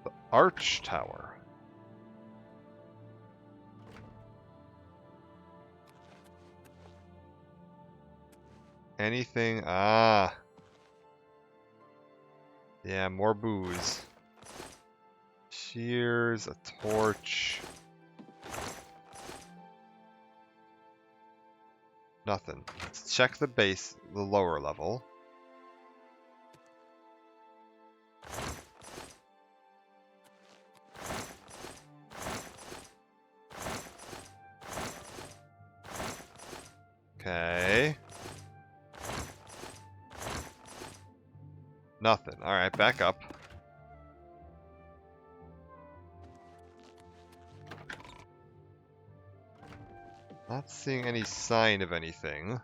The Arch Tower. Anything? Ah. Yeah, more booze. Shears, a torch. Nothing. Let's check the base, the lower level. Okay. Nothing. Alright, back up. Not seeing any sign of anything.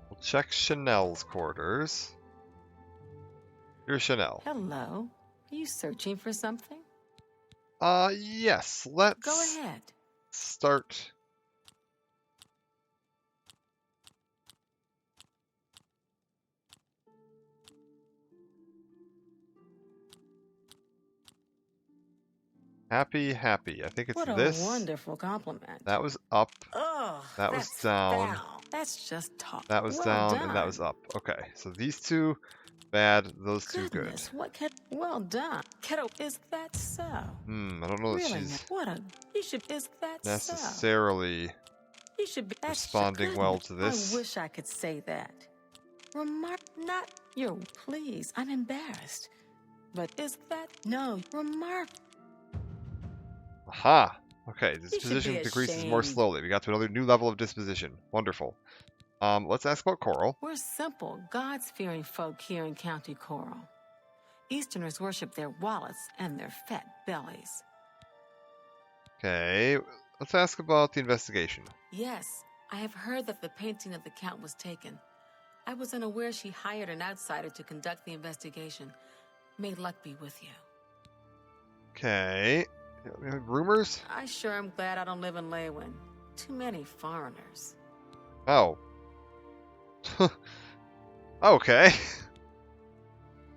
We'll check Chanel's quarters. Here's Chanel. Hello. Are you searching for something? Yes. Let's Go ahead. start. Happy. I think it's What a this. wonderful compliment. That was up. Ugh, That was that's down. foul. That's just talk. That was Well down, done. and that was up. Okay, so these two bad, those two good. Goodness, what well done. Kiddo, is that so? I don't know that Really? she's What a you should is that so? necessarily You should be that's responding well to goodness. this. I wish I could say that. Remark not you please. I'm embarrassed. But is that no remark Aha! Okay, should disposition be decreases more ashamed. slowly. We got to another new level of disposition. Wonderful. Let's ask about Coral. We're simple, God-fearing folk here in County Coral. Easterners worship their wallets and their fat bellies. Okay, let's ask about the investigation. Yes, I have heard that the painting of the Count was taken. I was unaware she hired an outsider to conduct the investigation. May luck be with you. Okay, rumors? I sure am glad I don't live in Leywin. Too many foreigners. Oh. Okay.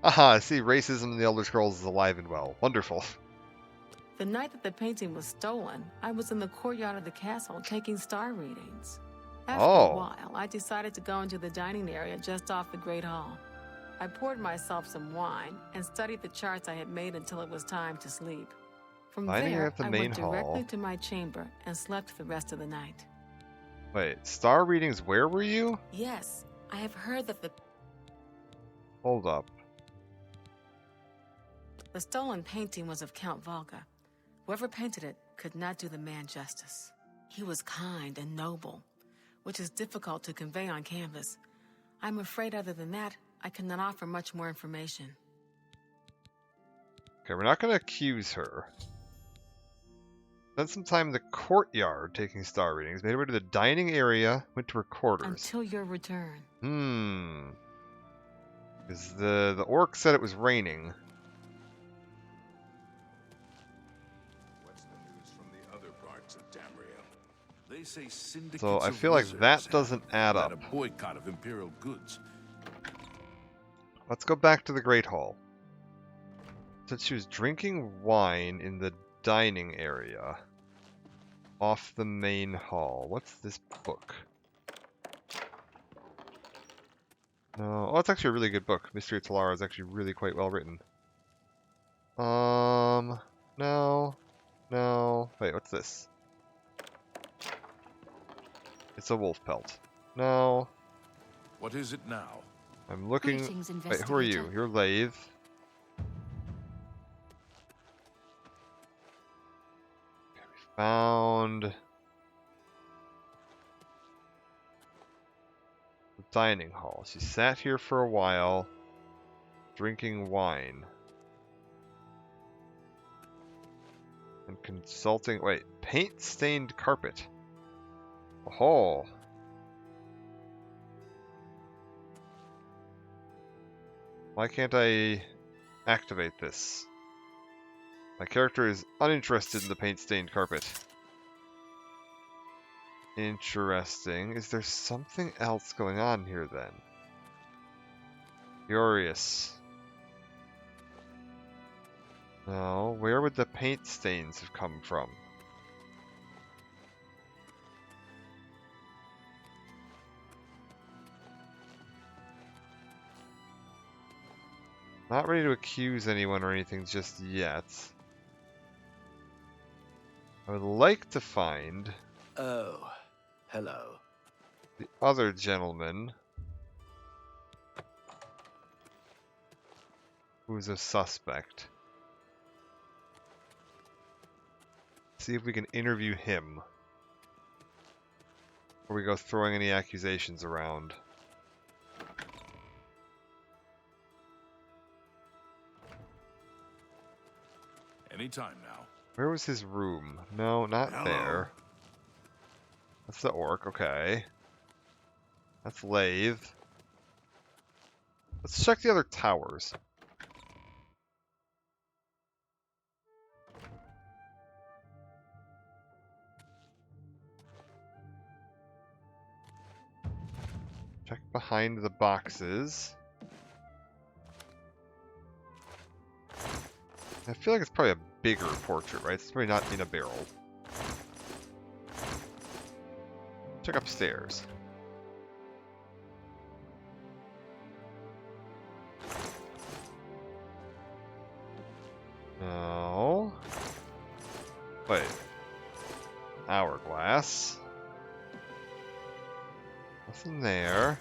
Aha, I see racism in the Elder Scrolls is alive and well. Wonderful. The night that the painting was stolen, I was in the courtyard of the castle taking star readings. After a while, I decided to go into the dining area just off the Great Hall. I poured myself some wine and studied the charts I had made until it was time to sleep. From Dining area there, at the I main went directly hall. to my chamber and slept the rest of the night. Wait, star readings, where were you? Yes, I have heard that Hold up. the stolen painting was of Count Volga. Whoever painted it could not do the man justice. He was kind and noble, which is difficult to convey on canvas. I'm afraid other than that, I cannot offer much more information. Okay, we're not going to accuse her. Spent some time in the courtyard taking star readings. Made her way to the dining area. Went to her quarters. Until your return. Because the orc said it was raining. What's the news from the other parts of Tamriel? They say syndicates So I of feel like wizards that have doesn't add had up. a boycott of Imperial goods. Let's go back to the Great Hall. Said she was drinking wine in the dining area. Off the main hall. What's this book? No. Oh, it's actually a really good book. Mystery of Talara is actually really quite well written. No. Wait, what's this? It's a wolf pelt. No. What is it now? I'm looking. Greetings, Wait, who are you? investigator. You're Lathe. Okay, we found the dining hall. She sat here for a while, drinking wine. And consulting. Wait, paint-stained carpet. Oh. Why can't I activate this? My character is uninterested in the paint-stained carpet. Interesting. Is there something else going on here then? Curious. No, where would the paint stains have come from? Not ready to accuse anyone or anything just yet. I would like to find... Oh, hello. The other gentleman... who's a suspect. See if we can interview him. Before we go throwing any accusations around. Anytime now. Where was his room? No, not there. That's the orc, okay. That's Lathe. Let's check the other towers. Check behind the boxes. I feel like it's probably a bigger portrait, right? It's probably not in a barrel. Check upstairs. No. Wait. Hourglass. Nothing there.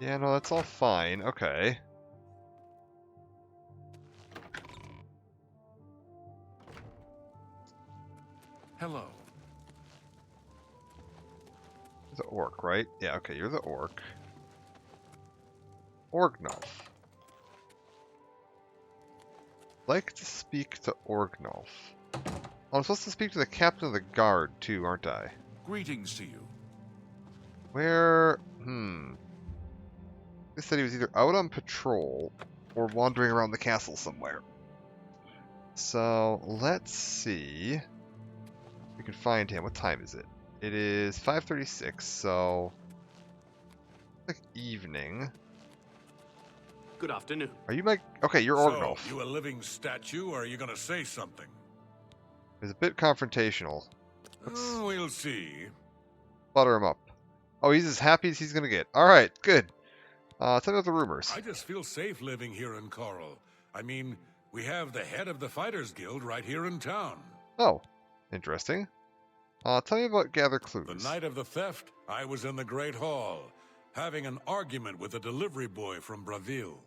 Yeah, no, that's all fine. Okay. Hello. The orc, right? Yeah, okay, you're the orc. Orgnolf. Like to speak to Orgnolf. Oh, I'm supposed to speak to the captain of the guard, too, aren't I? Greetings to you. Where... They said he was either out on patrol or wandering around the castle somewhere. So, let's see if we can find him. What time is it? It is 5:36, so... like evening. Good afternoon. Are you my... Okay, you're Orgnolf. So, you a living statue, or are you gonna say something? It's a bit confrontational. We'll see. Butter him up. Oh, he's as happy as he's gonna get. Alright, good. Tell me about the rumors. I just feel safe living here in Coral. I mean, we have the head of the Fighters Guild right here in town. Oh, interesting. Tell me about Gather Clues. The night of the theft, I was in the Great Hall, having an argument with a delivery boy from Braville.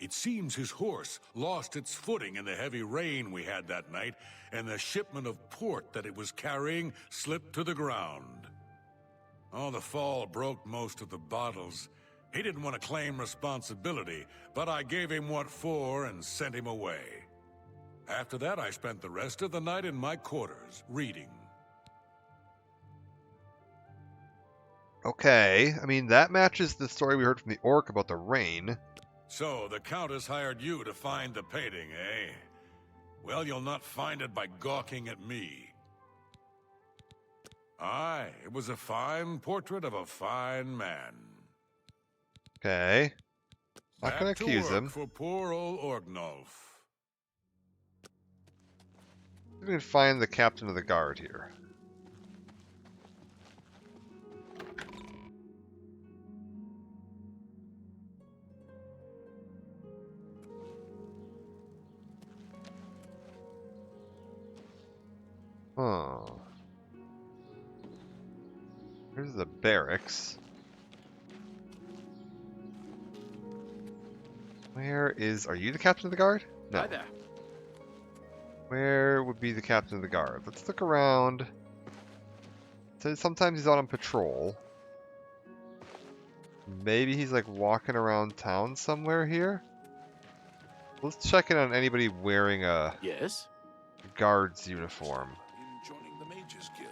It seems his horse lost its footing in the heavy rain we had that night, and the shipment of port that it was carrying slipped to the ground. Oh, the fall broke most of the bottles. He didn't want to claim responsibility, but I gave him what for and sent him away. After that, I spent the rest of the night in my quarters, reading. Okay, I mean, that matches the story we heard from the orc about the rain. So, the Countess hired you to find the painting, eh? Well, you'll not find it by gawking at me. Aye, it was a fine portrait of a fine man. Okay. Not gonna accuse him. For poor old Orgnolf. We can find the captain of the guard here. Huh. Here's the barracks. Where is... Are you the captain of the guard? No. Hi there. Where would be the captain of the guard? Let's look around. So sometimes he's out on patrol. Maybe he's like walking around town somewhere here? Let's check in on anybody wearing a guard's uniform. Joining the Mages Guild.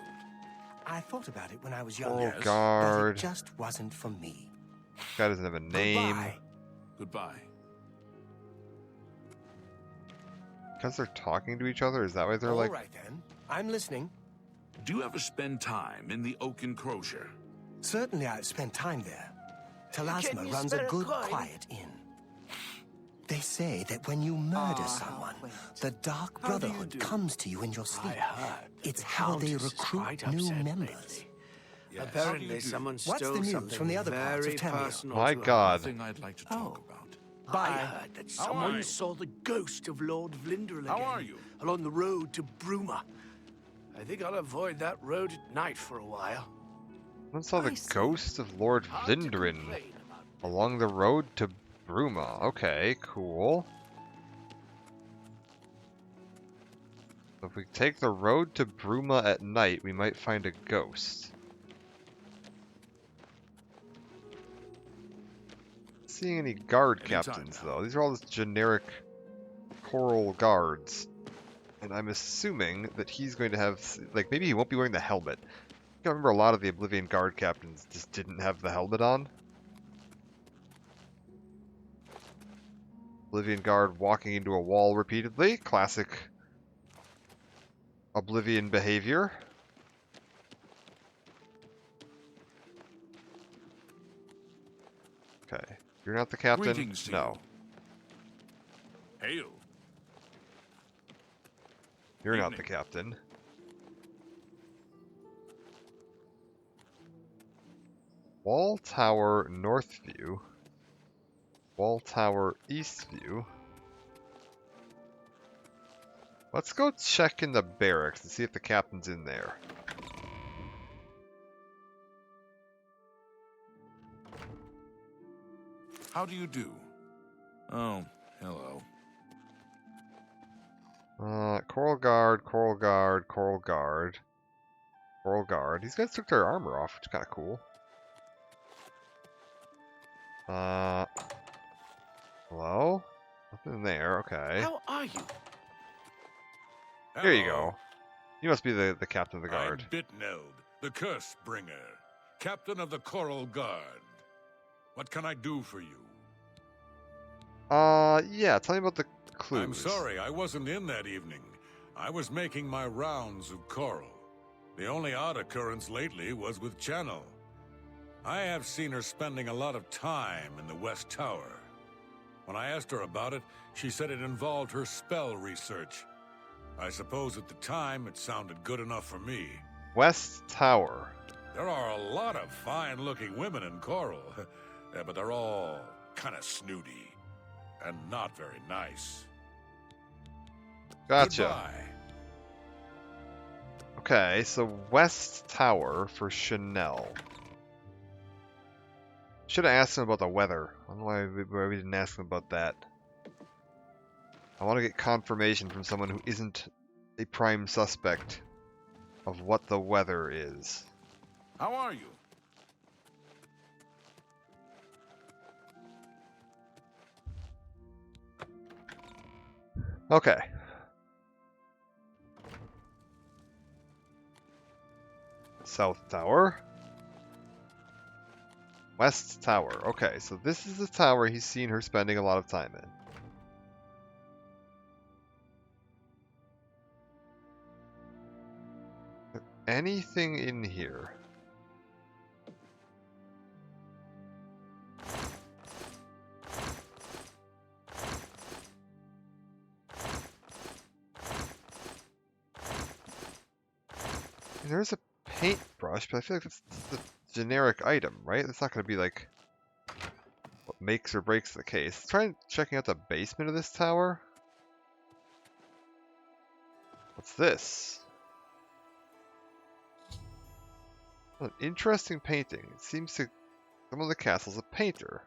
I thought about it when I was younger, but guard. it just wasn't for me. Guy doesn't have a name. Goodbye. Goodbye. Because they're talking to each other? Is that why they're All like... right then, I'm listening. Do you ever spend time in the Oak Enclosure? Certainly I've spent time there. Talasma runs a good, quiet inn. They say that when you murder someone, the Dark Brotherhood comes to you in your sleep. It's how they recruit new members. Yes. Apparently, someone What's stole the news something from the other parts of very Tamriel? personal My to her. God. Nothing I'd like to talk about. I heard that someone saw the ghost of Lord Vlindrel again. How are you? Along the road to Bruma. I think I'll avoid that road at night for a while. Someone saw the ghost of Lord Vlindrin along the road to Bruma. Okay, cool. So if we take the road to Bruma at night, we might find a ghost. Not seeing any guard captains though. These are all just generic coral guards. And I'm assuming that he's going to have, like, maybe he won't be wearing the helmet. I remember a lot of the Oblivion guard captains just didn't have the helmet on. Oblivion guard walking into a wall repeatedly. Classic Oblivion behavior. Okay. You're not the captain? Greetings to No. Hail. You're not the captain. Wall Tower North View. Wall Tower East View. Let's go check in the barracks and see if the captain's in there. How do you do? Oh, hello. Coral Guard, Coral Guard, Coral Guard. Coral Guard. These guys took their armor off, which is kind of cool. Hello? Nothing there, okay. How are you? Here you go. You must be the captain of the guard. I'm Bitneld, the Curse Bringer, captain of the Coral Guard. What can I do for you? Yeah, tell me about the clues. I'm sorry, I wasn't in that evening. I was making my rounds of Coral. The only odd occurrence lately was with Channel. I have seen her spending a lot of time in the West Tower. When I asked her about it, she said it involved her spell research. I suppose at the time it sounded good enough for me. West Tower. There are a lot of fine-looking women in Coral, but they're all kind of snooty and not very nice. Gotcha. Goodbye. Okay, so West Tower for Chanel. Should have asked him about the weather. I don't know why we didn't ask him about that. I want to get confirmation from someone who isn't a prime suspect of what the weather is. How are you? Okay. South Tower. West Tower. Okay, so this is the tower he's seen her spending a lot of time in. Anything in here? There's a paintbrush, but I feel like that's the generic item, right? That's not going to be like what makes or breaks the case. Let's try checking out the basement of this tower. What's this? An interesting painting. It seems to someone in the castle's a painter.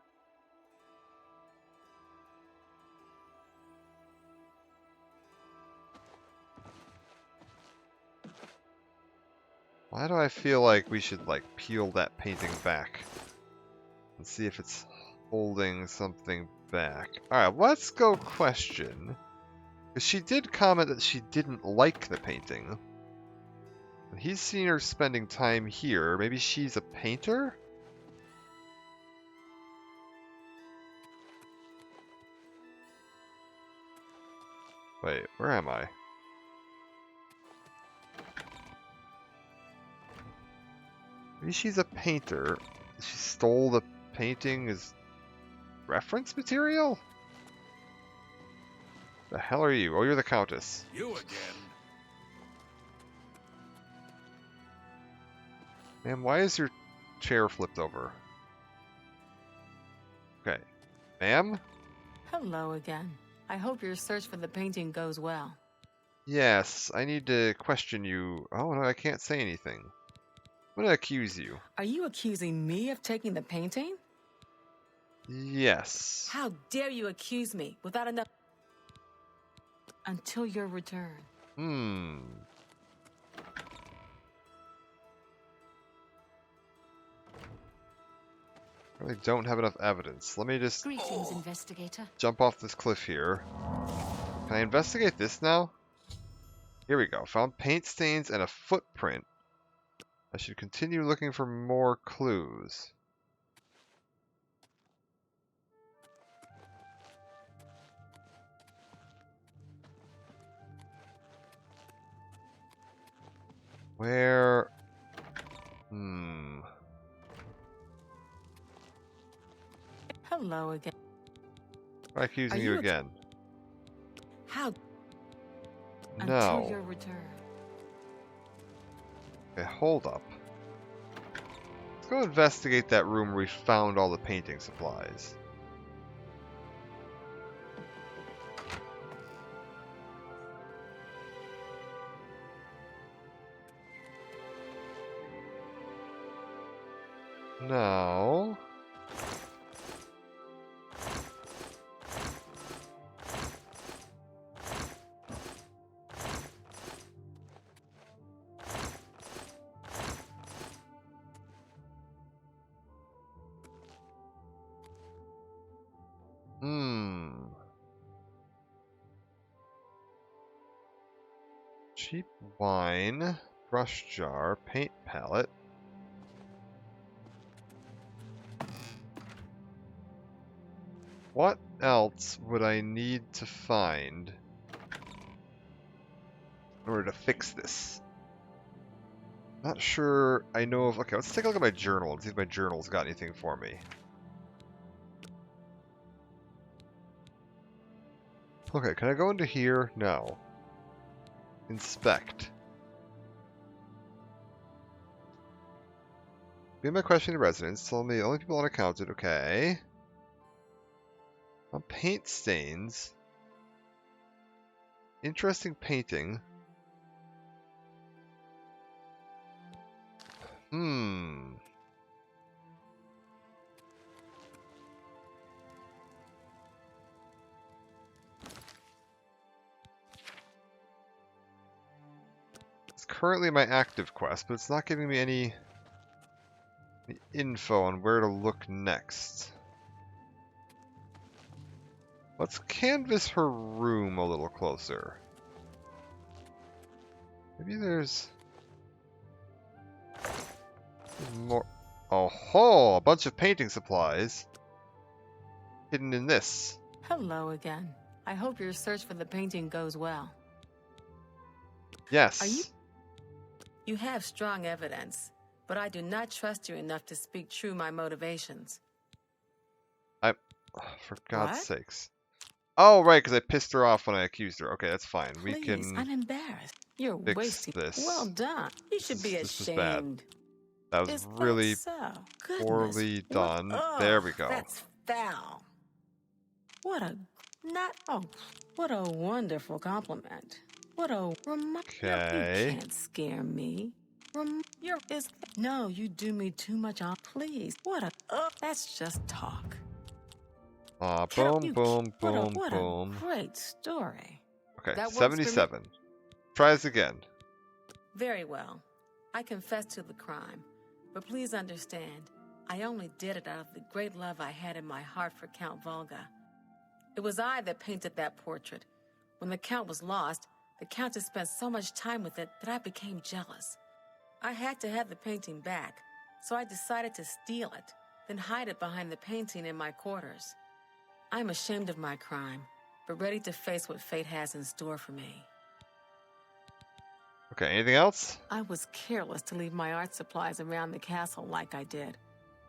Why do I feel like we should like peel that painting back and see if it's holding something back? Alright, let's go question. Because she did comment that she didn't like the painting. He's seen her spending time here. Maybe she's a painter? Wait, where am I? Maybe she's a painter. She stole the painting as reference material? The hell are you? Oh, you're the Countess. You again. Ma'am, why is your chair flipped over? Okay. Ma'am? Hello again. I hope your search for the painting goes well. Yes, I need to question you. Oh, no, I can't say anything. I'm gonna accuse you. Are you accusing me of taking the painting? Yes. How dare you accuse me without enough... Until your return. Really don't have enough evidence. Let me just Greetings, investigator. jump off this cliff here. Can I investigate this now? Here we go. Found paint stains and a footprint. I should continue looking for more clues. Where? Hello again. Am I accusing you again? How? No. Until your return. Okay, hold up. Let's go investigate that room where we found all the painting supplies. No. Cheap wine, brush jar, paint palette. What else would I need to find in order to fix this? Not sure I know of... Okay, let's take a look at my journal and see if my journal's got anything for me. Okay, can I go into here? No. Inspect. Be my questioning residence. Told me only people unaccounted. Okay. Paint stains. Interesting painting. It's currently my active quest, but it's not giving me any info on where to look next. Let's canvass her room a little closer. Maybe there's more. Oh ho! A bunch of painting supplies hidden in this. Hello again. I hope your search for the painting goes well. Yes. You have strong evidence, but I do not trust you enough to speak true my motivations. For God's sakes. Oh, right, because I pissed her off when I accused her. Okay, that's fine. Please, We can I'm embarrassed. You're fix wasting. this. Well done. You should be This was bad. ashamed. That was Is really that so? Goodness. poorly done. What? There we go. That's foul. What a what a wonderful compliment. What a Okay. You can't scare me. No, you do me too much on. Please. What a that's just talk. Boom, boom, boom, What boom. a great story. Okay, That works for me. 77. Try this again. Very well. I confess to the crime, but please understand, I only did it out of the great love I had in my heart for Count Volga. It was I that painted that portrait. When the Count was lost, the Countess spent so much time with it that I became jealous. I had to have the painting back, so I decided to steal it, then hide it behind the painting in my quarters. I'm ashamed of my crime, but ready to face what fate has in store for me. Okay, anything else? I was careless to leave my art supplies around the castle like I did.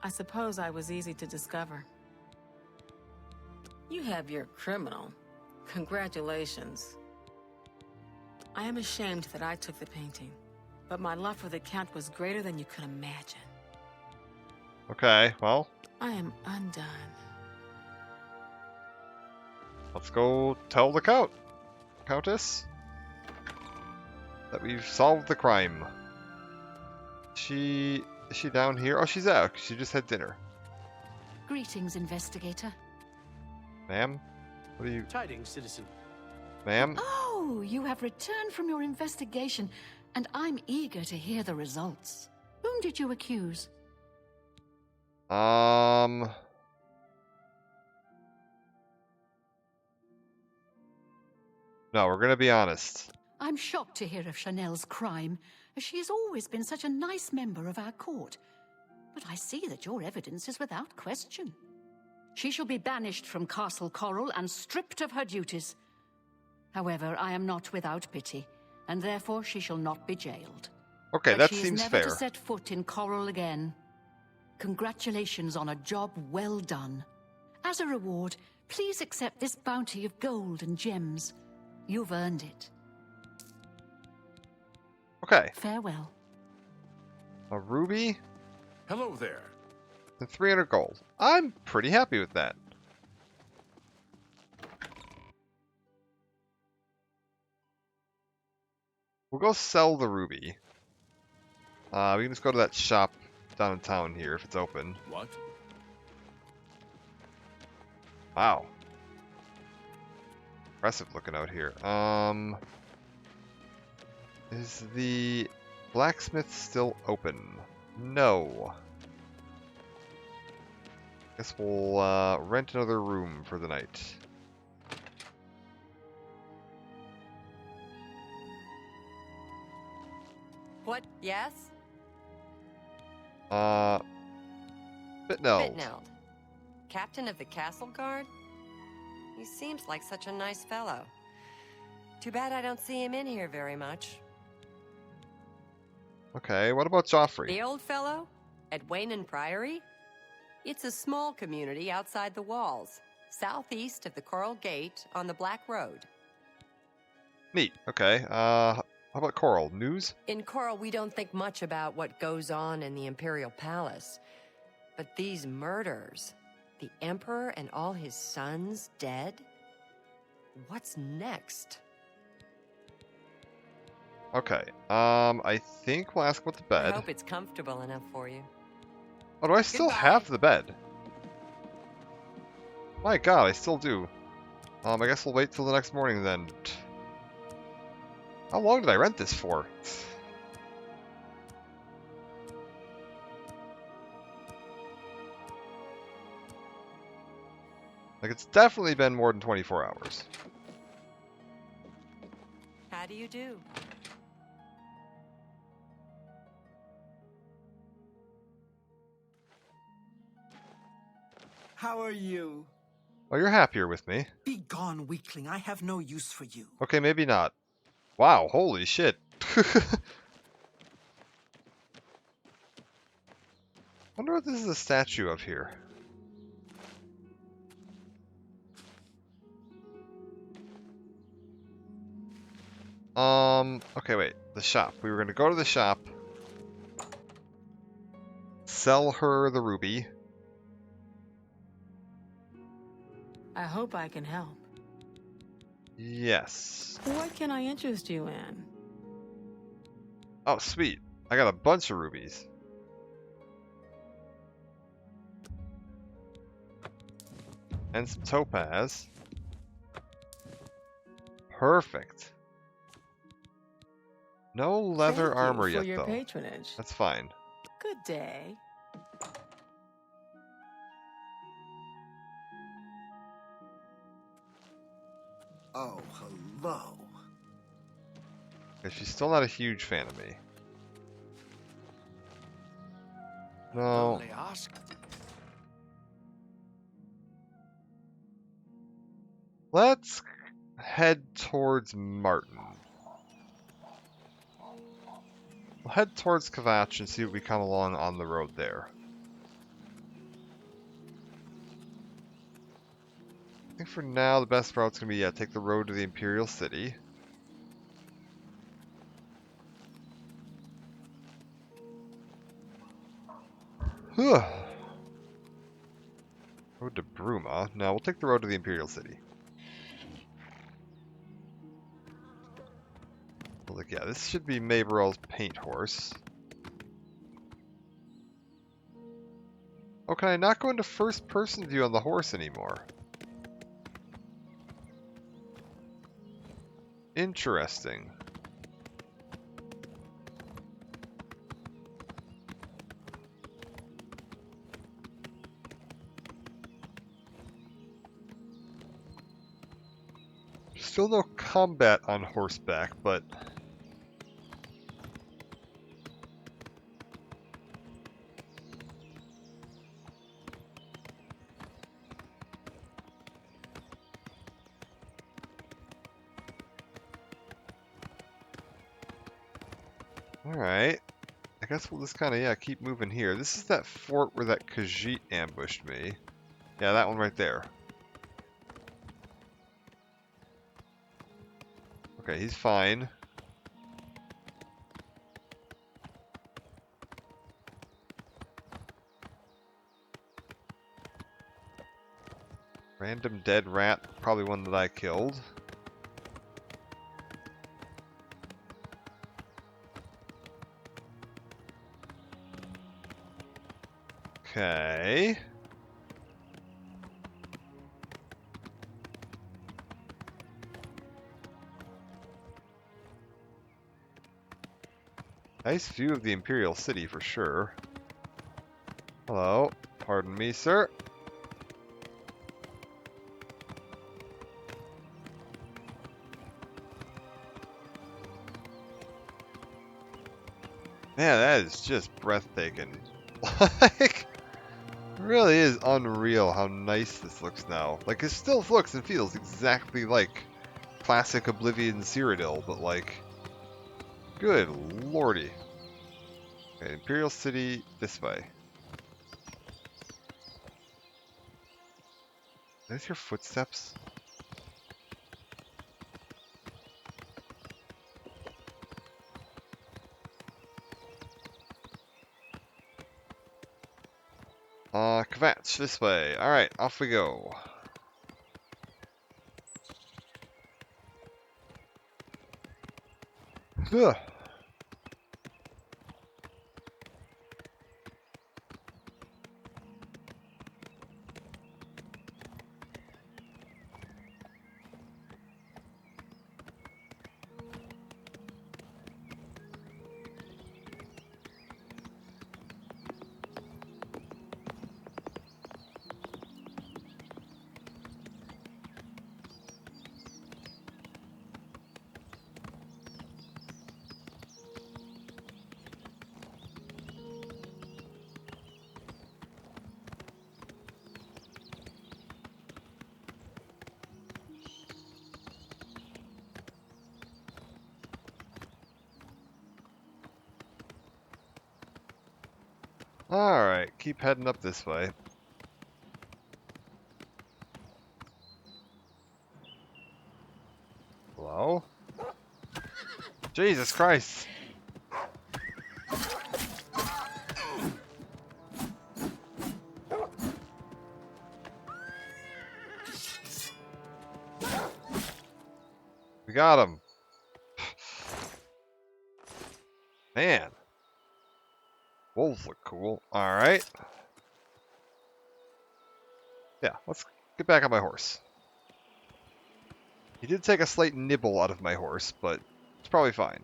I suppose I was easy to discover. You have your criminal, Congratulations. I am ashamed that I took the painting, but my love for the Count was greater than you could imagine. Okay, well, I am undone. let's go tell the Countess that we've solved the crime. Is she down here? Oh, she's out. She just had dinner. Greetings, investigator. Ma'am? What are you... Tidings, citizen. Ma'am? Oh, you have returned from your investigation, and I'm eager to hear the results. Whom did you accuse? No, we're gonna be honest. I'm shocked to hear of Chanel's crime, as she has always been such a nice member of our court. But I see that your evidence is without question. She shall be banished from Castle Coral and stripped of her duties. However, I am not without pity, and therefore she shall not be jailed. Okay, but that she seems is never fair. to set foot in Coral again. Congratulations on a job well done. As a reward, please accept this bounty of gold and gems. You've earned it. Okay. Farewell. A ruby Hello there. and 300 gold. I'm pretty happy with that. We'll go sell the ruby. We can just go to that shop downtown here if it's open. What? Wow. Impressive looking out here. Is the blacksmith still open? No. Guess we'll rent another room for the night. What? Yes? Bitneld. Bitneld. Captain of the Castle Guard? He seems like such a nice fellow. Too bad I don't see him in here very much. Okay, what about Joffrey? The old fellow? At Wayne Priory? It's a small community outside the walls, southeast of the Coral Gate on the Black Road. Neat. Okay. How about Coral? News? In Coral, we don't think much about what goes on in the Imperial Palace. But these murders, the Emperor and all his sons dead? What's next? Okay. I think we'll ask about the I bed. hope it's comfortable enough for you. Oh, do I still have the bed? My god, I still do. I guess we'll wait till the next morning then. How long did I rent this for? Like, it's definitely been more than 24 hours. How do you do? How are you? Oh, you're happier with me. Be gone, weakling. I have no use for you. Okay, maybe not. Wow, holy shit. Wonder what this is a statue of here. Okay, wait. The shop. We were gonna go to the shop. Sell her the ruby. I hope I can help. Yes. What can I interest you in? Oh, sweet. I got a bunch of rubies. And some topaz. Perfect. No leather Thank armor you for yet, your though. patronage. That's fine. Good day. Oh, hello. Okay, she's still not a huge fan of me. No. Only ask. Let's head towards Martin. We'll head towards Kvatch and see what we come along on the road there. think for now the best route's gonna be, yeah, take the road to the Imperial City. Road to Bruma. No, we'll take the road to the Imperial City. Well, like, yeah, this should be Maberell's paint horse. Oh, can I not go into first-person view on the horse anymore? Interesting. Still no combat on horseback, but... Alright. I guess we'll just kind of, yeah, keep moving here. This is that fort where that Khajiit ambushed me. Yeah, that one right there. Okay, he's fine. Random dead rat, probably one that I killed. Okay. Nice view of the Imperial City for sure. Hello. Pardon me, sir. Man, that is just breathtaking. Like, it really is unreal how nice this looks now. Like, it still looks and feels exactly like classic Oblivion Cyrodiil, but like, good lordy. Okay, Imperial City this way. There's your footsteps. Kvatch, this way. Alright, off we go. Ugh. Alright, keep heading up this way. Hello? Jesus Christ! We got him! Man! Wolves look cool. Alright. Yeah, let's get back on my horse. He did take a slight nibble out of my horse, but it's probably fine.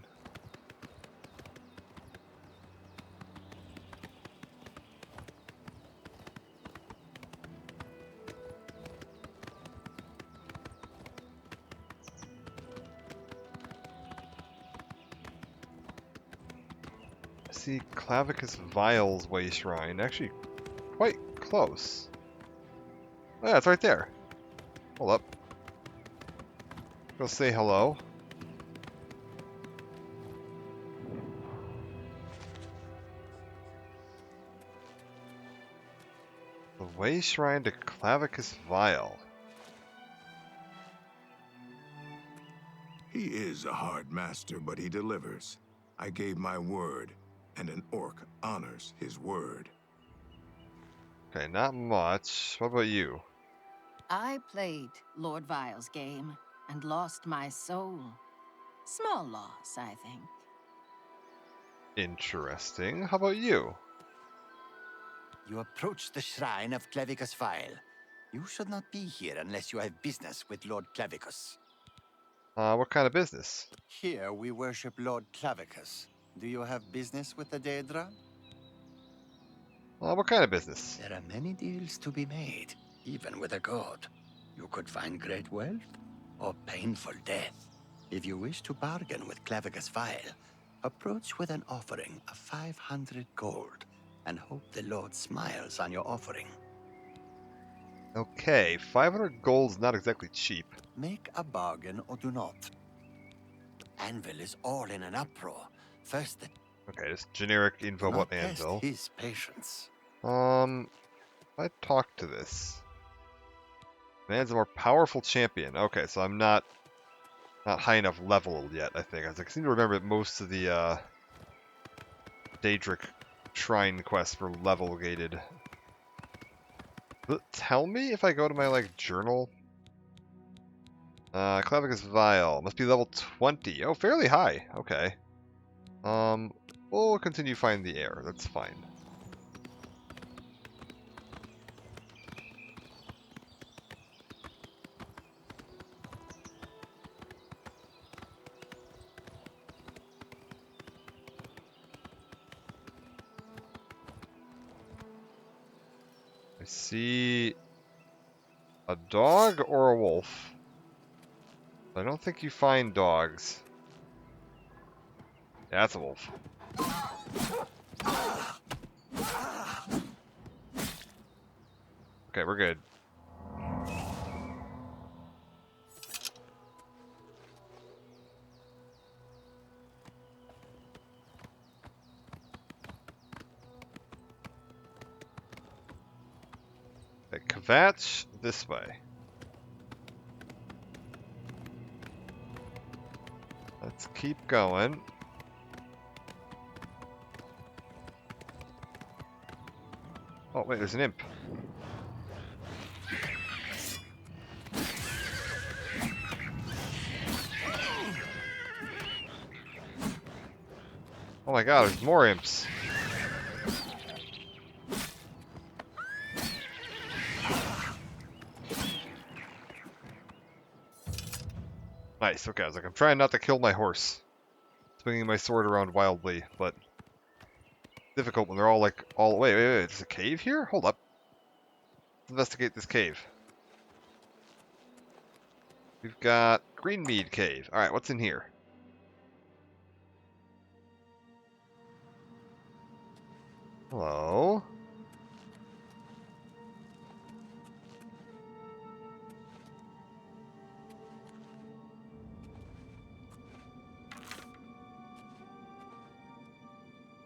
See Clavicus Vile's Way Shrine. Actually, quite close. Oh yeah, it's right there. Hold up. Go say hello. The Way Shrine to Clavicus Vile. He is a hard master, but he delivers. I gave my word, and an orc honors his word. Okay, not much. What about you? I played Lord Vile's game and lost my soul. Small loss, I think. Interesting. How about you? You approach the shrine of Clavicus Vile. You should not be here unless you have business with Lord Clavicus. What kind of business? Here we worship Lord Clavicus. Do you have business with the Daedra? What kind of business? There are many deals to be made, even with a god. You could find great wealth or painful death. If you wish to bargain with Clavicus Vile, approach with an offering of 500 gold and hope the Lord smiles on your offering. Okay, 500 gold's not exactly cheap. Make a bargain or do not. Anvil is all in an uproar. First the Okay, just generic info not about Anvil. test his patience. I talk to this. Man's a more powerful champion. Okay, so I'm not high enough level yet, I think. I seem to remember that most of the Daedric shrine quests were level gated. Tell me if I go to my like journal. Clavicus Vial must be level 20. Oh, fairly high. Okay. We'll continue finding the air. That's fine. I see a dog or a wolf. I don't think you find dogs. Yeah, that's a wolf. Okay, we're good. Okay, Kvatch this way. Let's keep going. Oh, wait, there's an imp. Oh my god, there's more imps. Nice, okay, I was like, I'm trying not to kill my horse. Swinging my sword around wildly, but difficult when they're all like, wait, there's a cave here? Hold up. Let's investigate this cave. We've got Greenmead Cave. Alright, what's in here? Hello?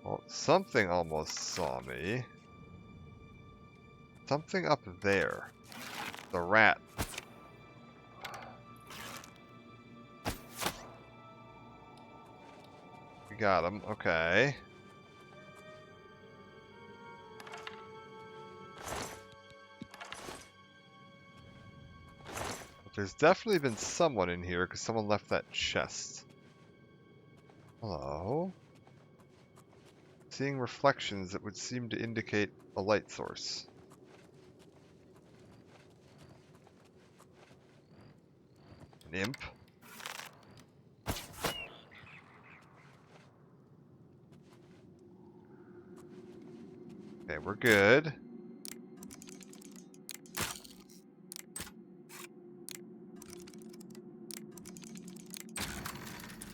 Well, something almost saw me. Something up there. The rat. We got him. Okay. But there's definitely been someone in here because someone left that chest. Hello? Seeing reflections that would seem to indicate a light source. An imp. Okay, we're good.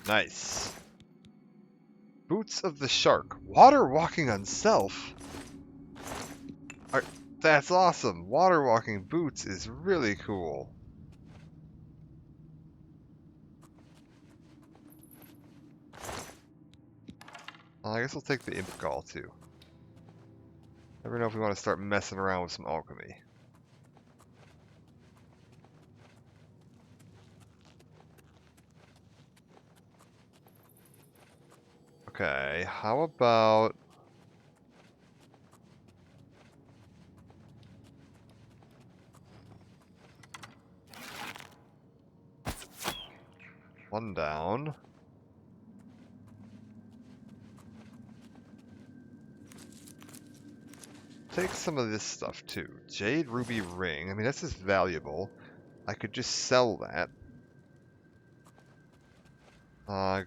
Nice. Boots of the Shark. Water walking on self? That's awesome. Water walking boots is really cool. I guess we'll take the Imp Gall too. Never know if we want to start messing around with some alchemy. Okay, how about... One down. Take some of this stuff too. Jade Ruby Ring. I mean, this is valuable. I could just sell that.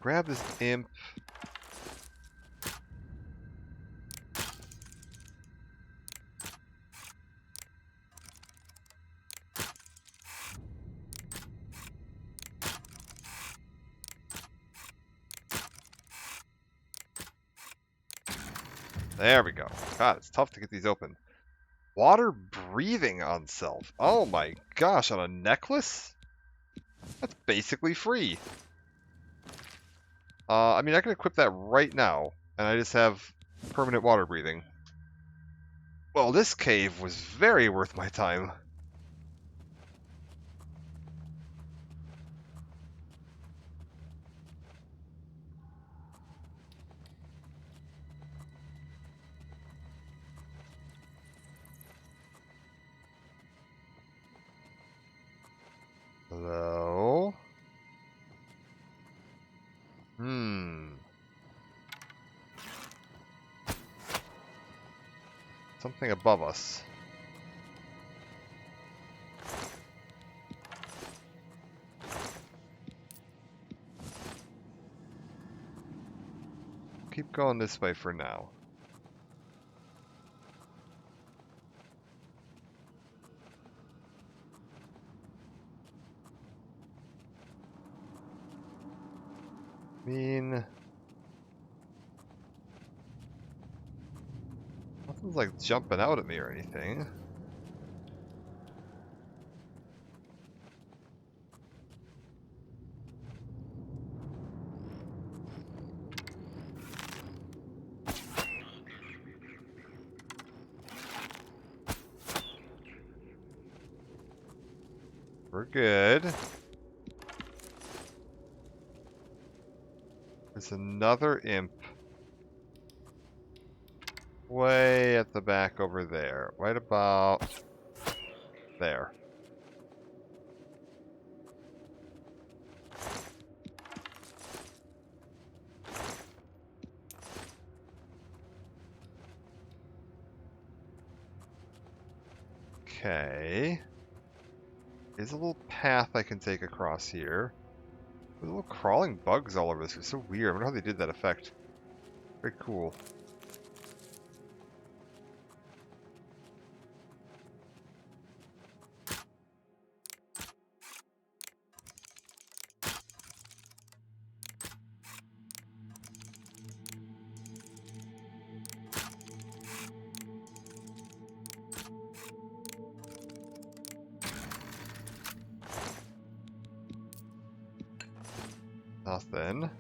Grab this imp. There we go. God, it's tough to get these open. Water breathing on self. Oh my gosh, on a necklace? That's basically free. I mean, I can equip that right now, and I just have permanent water breathing. Well, this cave was very worth my time. Hello? Something above us. Keep going this way for now. Nothing's like jumping out at me or anything. We're good. There's another imp. Way at the back over there. Right about there. Okay. There's a little path I can take across here. There's little crawling bugs all over this. It's so weird. I wonder how they did that effect. Very cool. Nothing.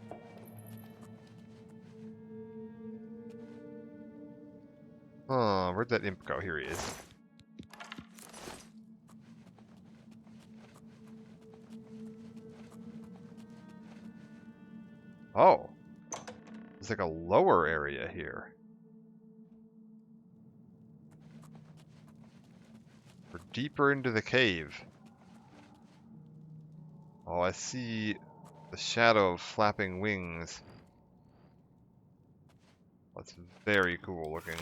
Huh, where'd that imp go? Here he is. Oh. There's like a lower area here. We're deeper into the cave. Oh, I see the shadow of flapping wings. That's very cool looking.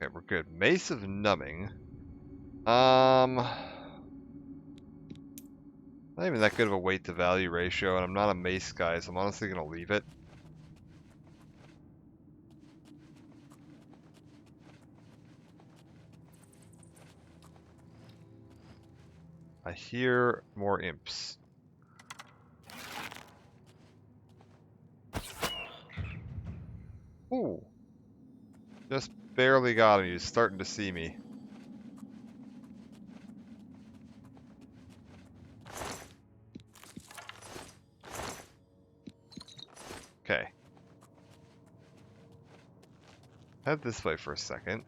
Okay, we're good. Mace of Numbing. Not even that good of a weight to value ratio, and I'm not a mace guy, so I'm honestly gonna leave it. I hear more imps. Ooh. Just barely got him. He's starting to see me. Head this way for a second.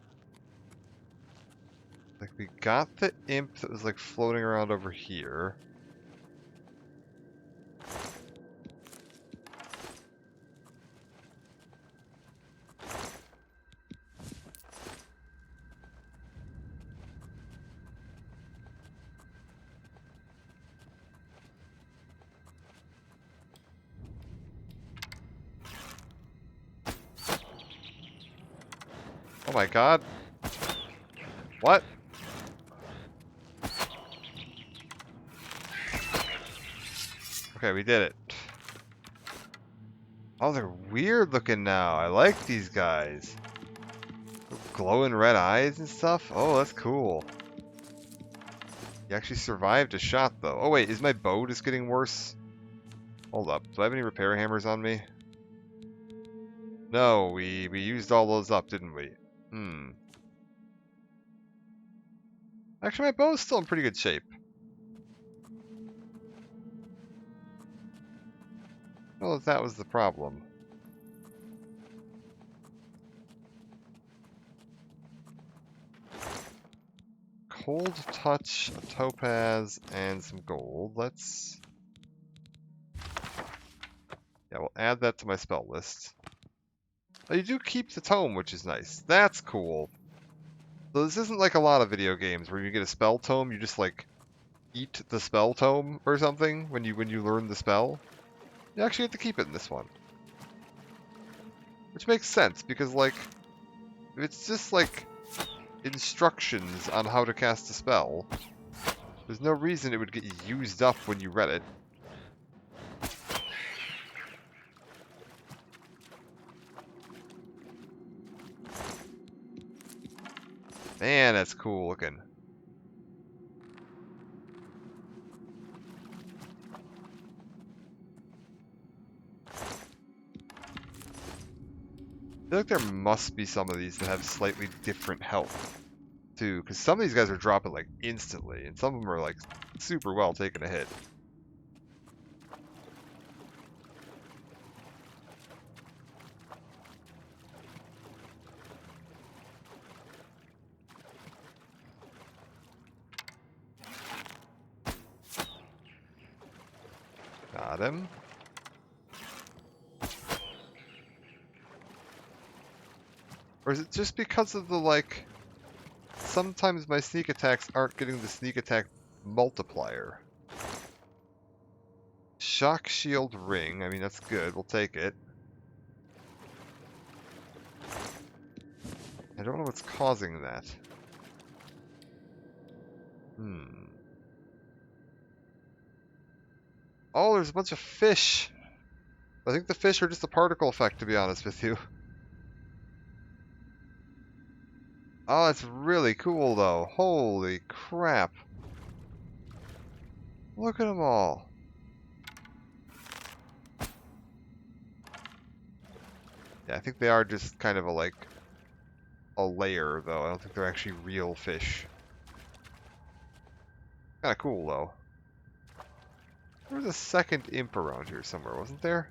Like, we got the imp that was, like, floating around over here. Oh my god. What? Okay, we did it. Oh, they're weird looking now. I like these guys. Glowing red eyes and stuff. Oh, that's cool. You actually survived a shot, though. Oh, wait, is my bow just getting worse? Hold up. Do I have any repair hammers on me? No, we used all those up, didn't we? Actually, my bow is still in pretty good shape. Well, if that was the problem. Cold touch, a topaz, and some gold. Let's... Yeah, we'll add that to my spell list. Oh, you do keep the tome, which is nice. That's cool. So this isn't like a lot of video games where you get a spell tome, you just like eat the spell tome or something when you learn the spell. You actually have to keep it in this one. Which makes sense because like if it's just like instructions on how to cast a spell, there's no reason it would get used up when you read it. Man, that's cool looking. I feel like there must be some of these that have slightly different health, too, because some of these guys are dropping like instantly, and some of them are like super well taking a hit. Got him. Or is it just because of the, like, sometimes my sneak attacks aren't getting the sneak attack multiplier? Shock shield ring, I mean, that's good, we'll take it. I don't know what's causing that. Oh, there's a bunch of fish! I think the fish are just a particle effect, to be honest with you. Oh, that's really cool, though. Holy crap. Look at them all. Yeah, I think they are just kind of a layer, though. I don't think they're actually real fish. Kinda cool, though. There was a second imp around here somewhere, wasn't there?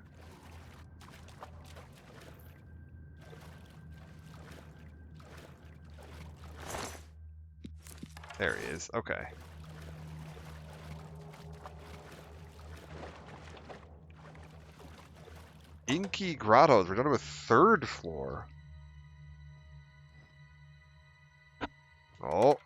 There he is. Okay. Inky Grottos. We're down to a third floor. Oh.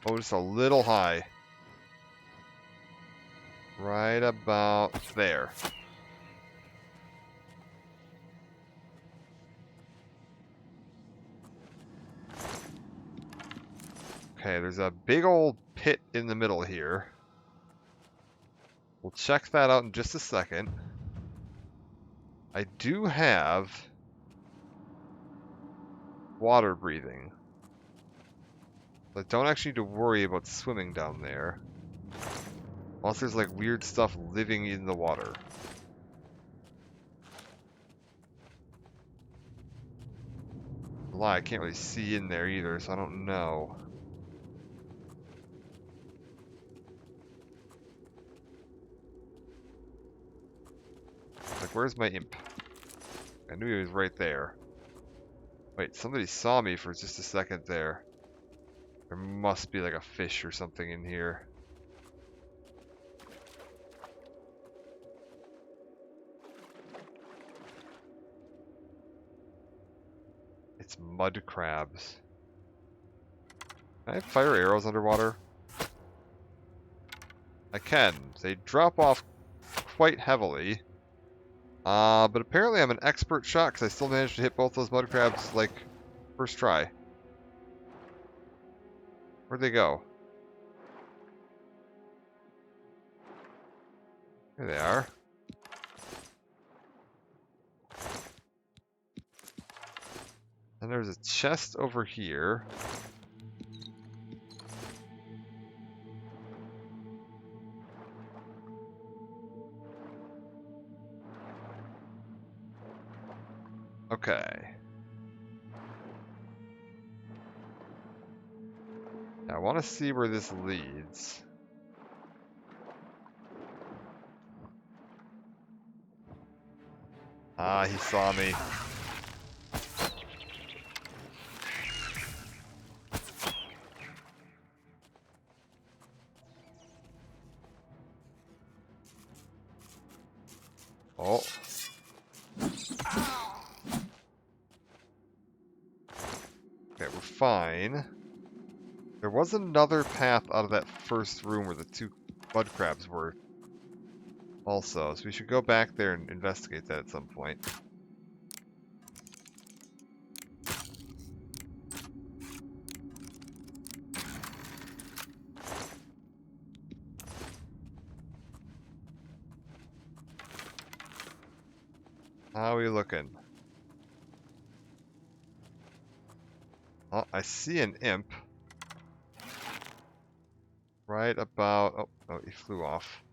Oh, just a little high. Right about there. Okay, there's a big old pit in the middle here. We'll check that out in just a second. I do have water breathing. But don't actually need to worry about swimming down there. Unless there's like weird stuff living in the water. Lie, I can't really see in there either, so I don't know. Like, where's my imp? I knew he was right there. Wait, somebody saw me for just a second there. There must be like a fish or something in here. It's mud crabs. Can I fire arrows underwater? I can. They drop off quite heavily. But apparently I'm an expert shot because I still managed to hit both those mud crabs, like, first try. Where'd they go? Here they are. And there's a chest over here. Okay. Now, I want to see where this leads. Ah, he saw me. Oh. Okay, we're fine. There was another path out of that first room where the two mud crabs were also, so we should go back there and investigate that at some point. How are we looking? Oh, I see an imp. Right about... Oh, oh, he flew off.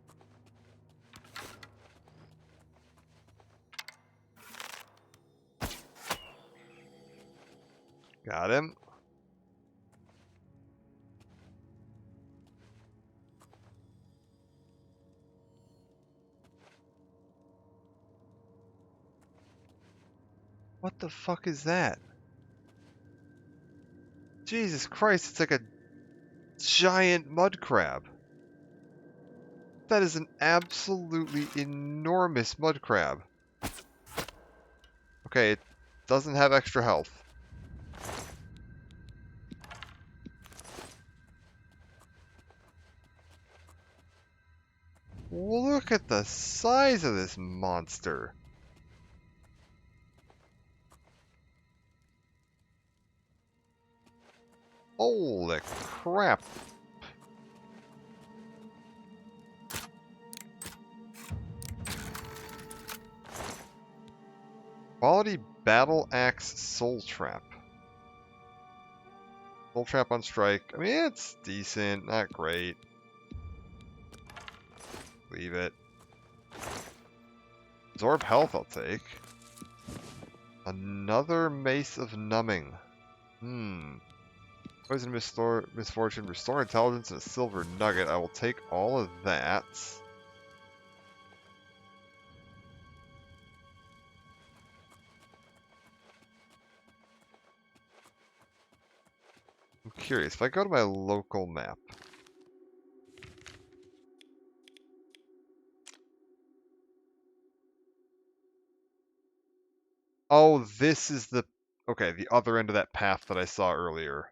Got him. What the fuck is that? Jesus Christ, it's like a giant mud crab. That is an absolutely enormous mud crab. Okay, it doesn't have extra health. Look at the size of this monster. Holy crap. Quality Battle Axe Soul Trap. Soul Trap on strike. I mean, it's decent, not great. Leave it. Absorb health, I'll take. Another Mace of Numbing. Poison Misfortune, Restore Intelligence, and a Silver Nugget. I will take all of that. I'm curious, if I go to my local map. Oh, this is the... Okay, the other end of that path that I saw earlier.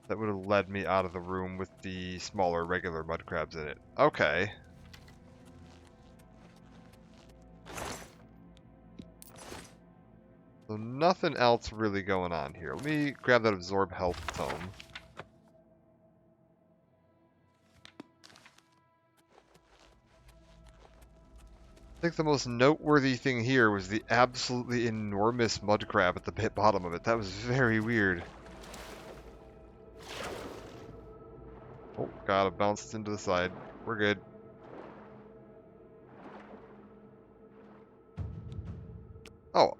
That would have led me out of the room with the smaller regular mud crabs in it. Okay. So nothing else really going on here. Let me grab that Absorb Health Tome. I think the most noteworthy thing here was the absolutely enormous mud crab at the bottom of it. That was very weird. Oh, God, it bounced into the side. We're good. Oh.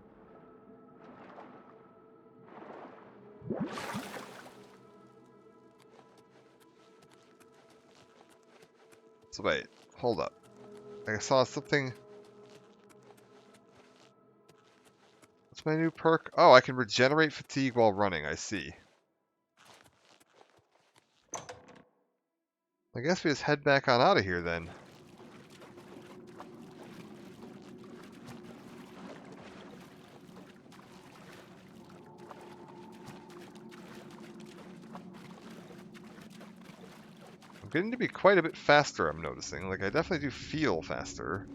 So wait, hold up. I saw something... What's my new perk? Oh, I can regenerate fatigue while running. I see. I guess we just head back on out of here then. I'm getting to be quite a bit faster, I'm noticing. Like, I definitely do feel faster.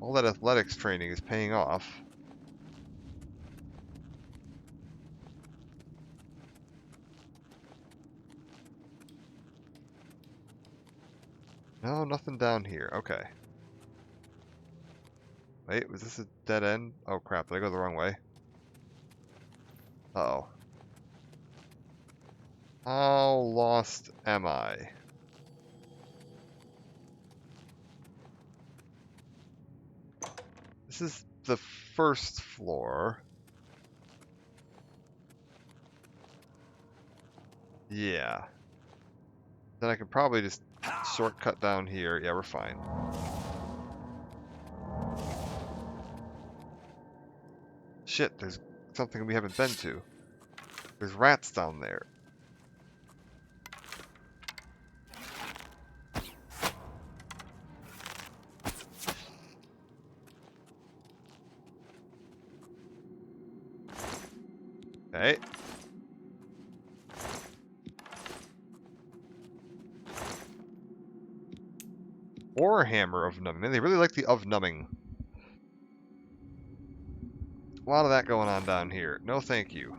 All that athletics training is paying off. No, nothing down here. Okay. Wait, was this a dead end? Oh crap, did I go the wrong way? Uh-oh. How lost am I? This is the first floor. Yeah. Then I could probably just shortcut down here. Yeah, we're fine. Shit, there's something we haven't been to. There's rats down there. Okay. Warhammer of numbing. Man, they really like the of numbing. A lot of that going on down here. No thank you.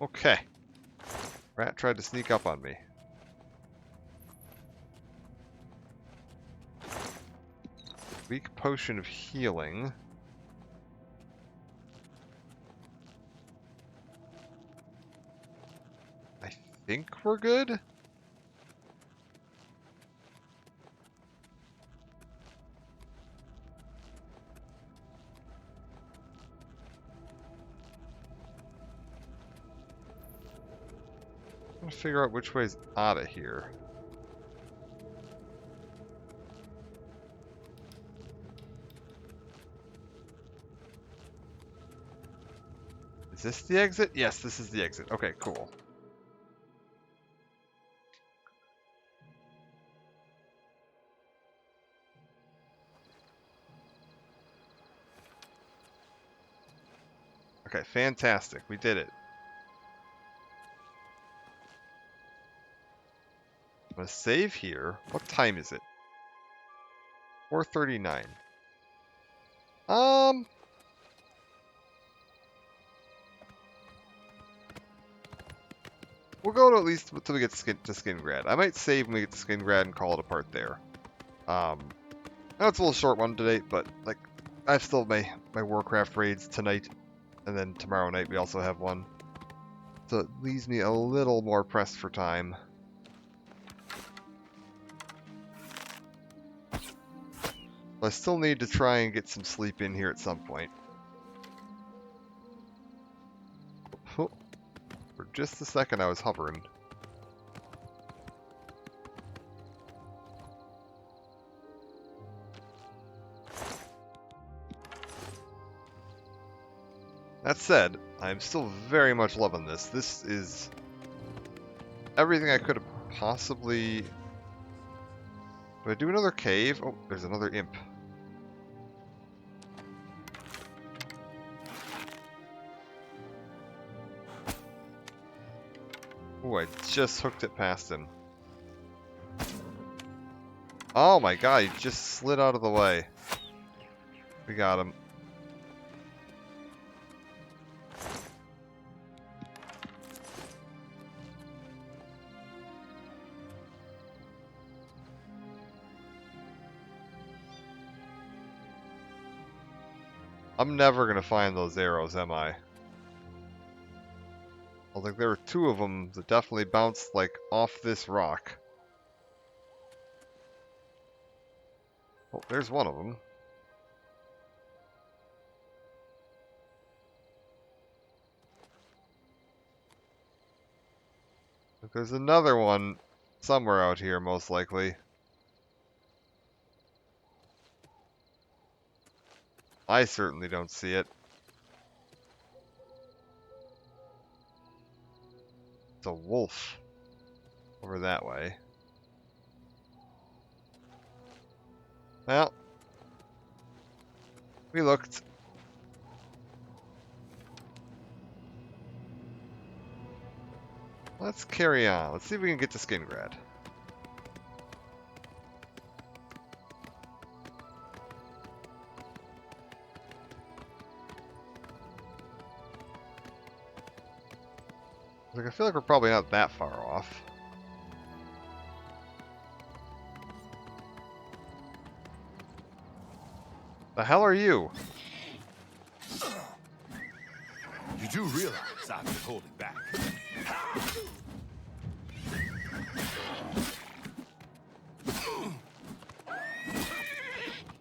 Okay. Rat tried to sneak up on me. Weak potion of healing. I think we're good? I'm trying to figure out which way's out of here. Is this the exit? Yes, this is the exit. Okay, cool. Okay, fantastic. We did it. I'm gonna save here. What time is it? 4:39. We'll go to at least until we get to Skingrad. I might save when we get to Skingrad and call it a part there. I know it's a little short one today, but like I've still my Warcraft raids tonight, and then tomorrow night we also have one. So it leaves me a little more pressed for time. I still need to try and get some sleep in here at some point. Oh, for just a second I was hovering. That said, I'm still very much loving this. This is everything I could have possibly... Do I do another cave? Oh, there's another imp. Oh, I just hooked it past him. Oh my god, he just slid out of the way. We got him. I'm never gonna find those arrows, am I? I think there were two of them that definitely bounced, like, off this rock. Oh, there's one of them. There's another one somewhere out here, most likely. I certainly don't see it. It's a wolf over that way. Well, we looked. Let's carry on. Let's see if we can get to Skingrad. Like, I feel like we're probably not that far off. The hell are you? You do realize I've been holding back.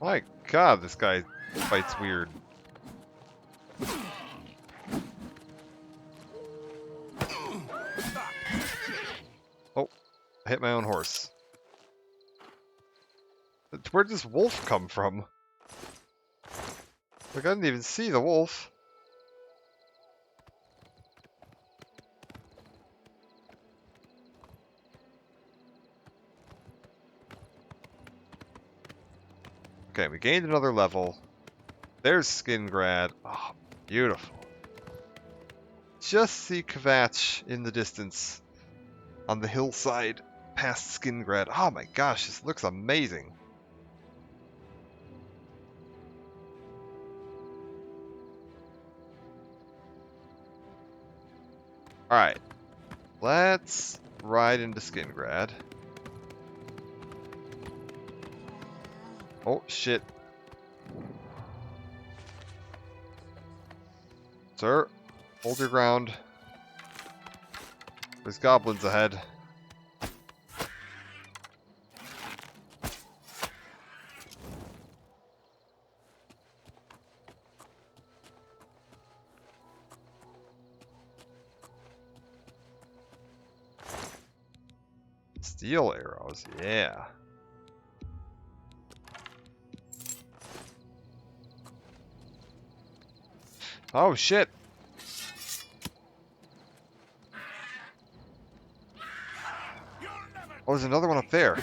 My god, this guy fights weird. Oh, I hit my own horse. Where'd this wolf come from? Like, I didn't even see the wolf. Okay, we gained another level. There's Skingrad. Oh, beautiful. Just see Kvatch in the distance on the hillside past Skingrad. Oh my gosh, this looks amazing. Alright, let's ride into Skingrad. Oh, shit. Sir, hold your ground. There's goblins ahead. Steel arrows, yeah. Oh shit! Oh, there's another one up there.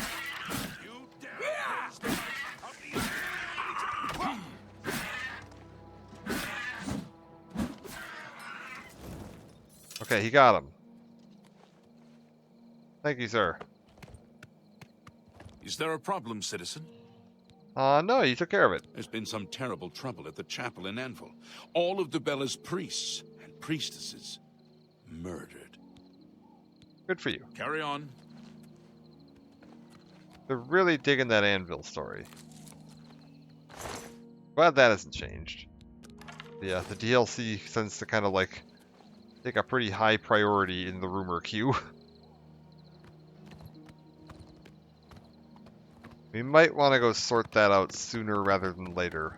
Okay, he got him. Thank you, sir. Is there a problem, citizen? No, you took care of it. There's been some terrible trouble at the chapel in Anvil. All of Dubella's priests and priestesses murdered. Good for you. Carry on. They're really digging that anvil story. Glad that hasn't changed. Yeah, the DLC tends to kind of like take a pretty high priority in the rumor queue. We might want to go sort that out sooner rather than later.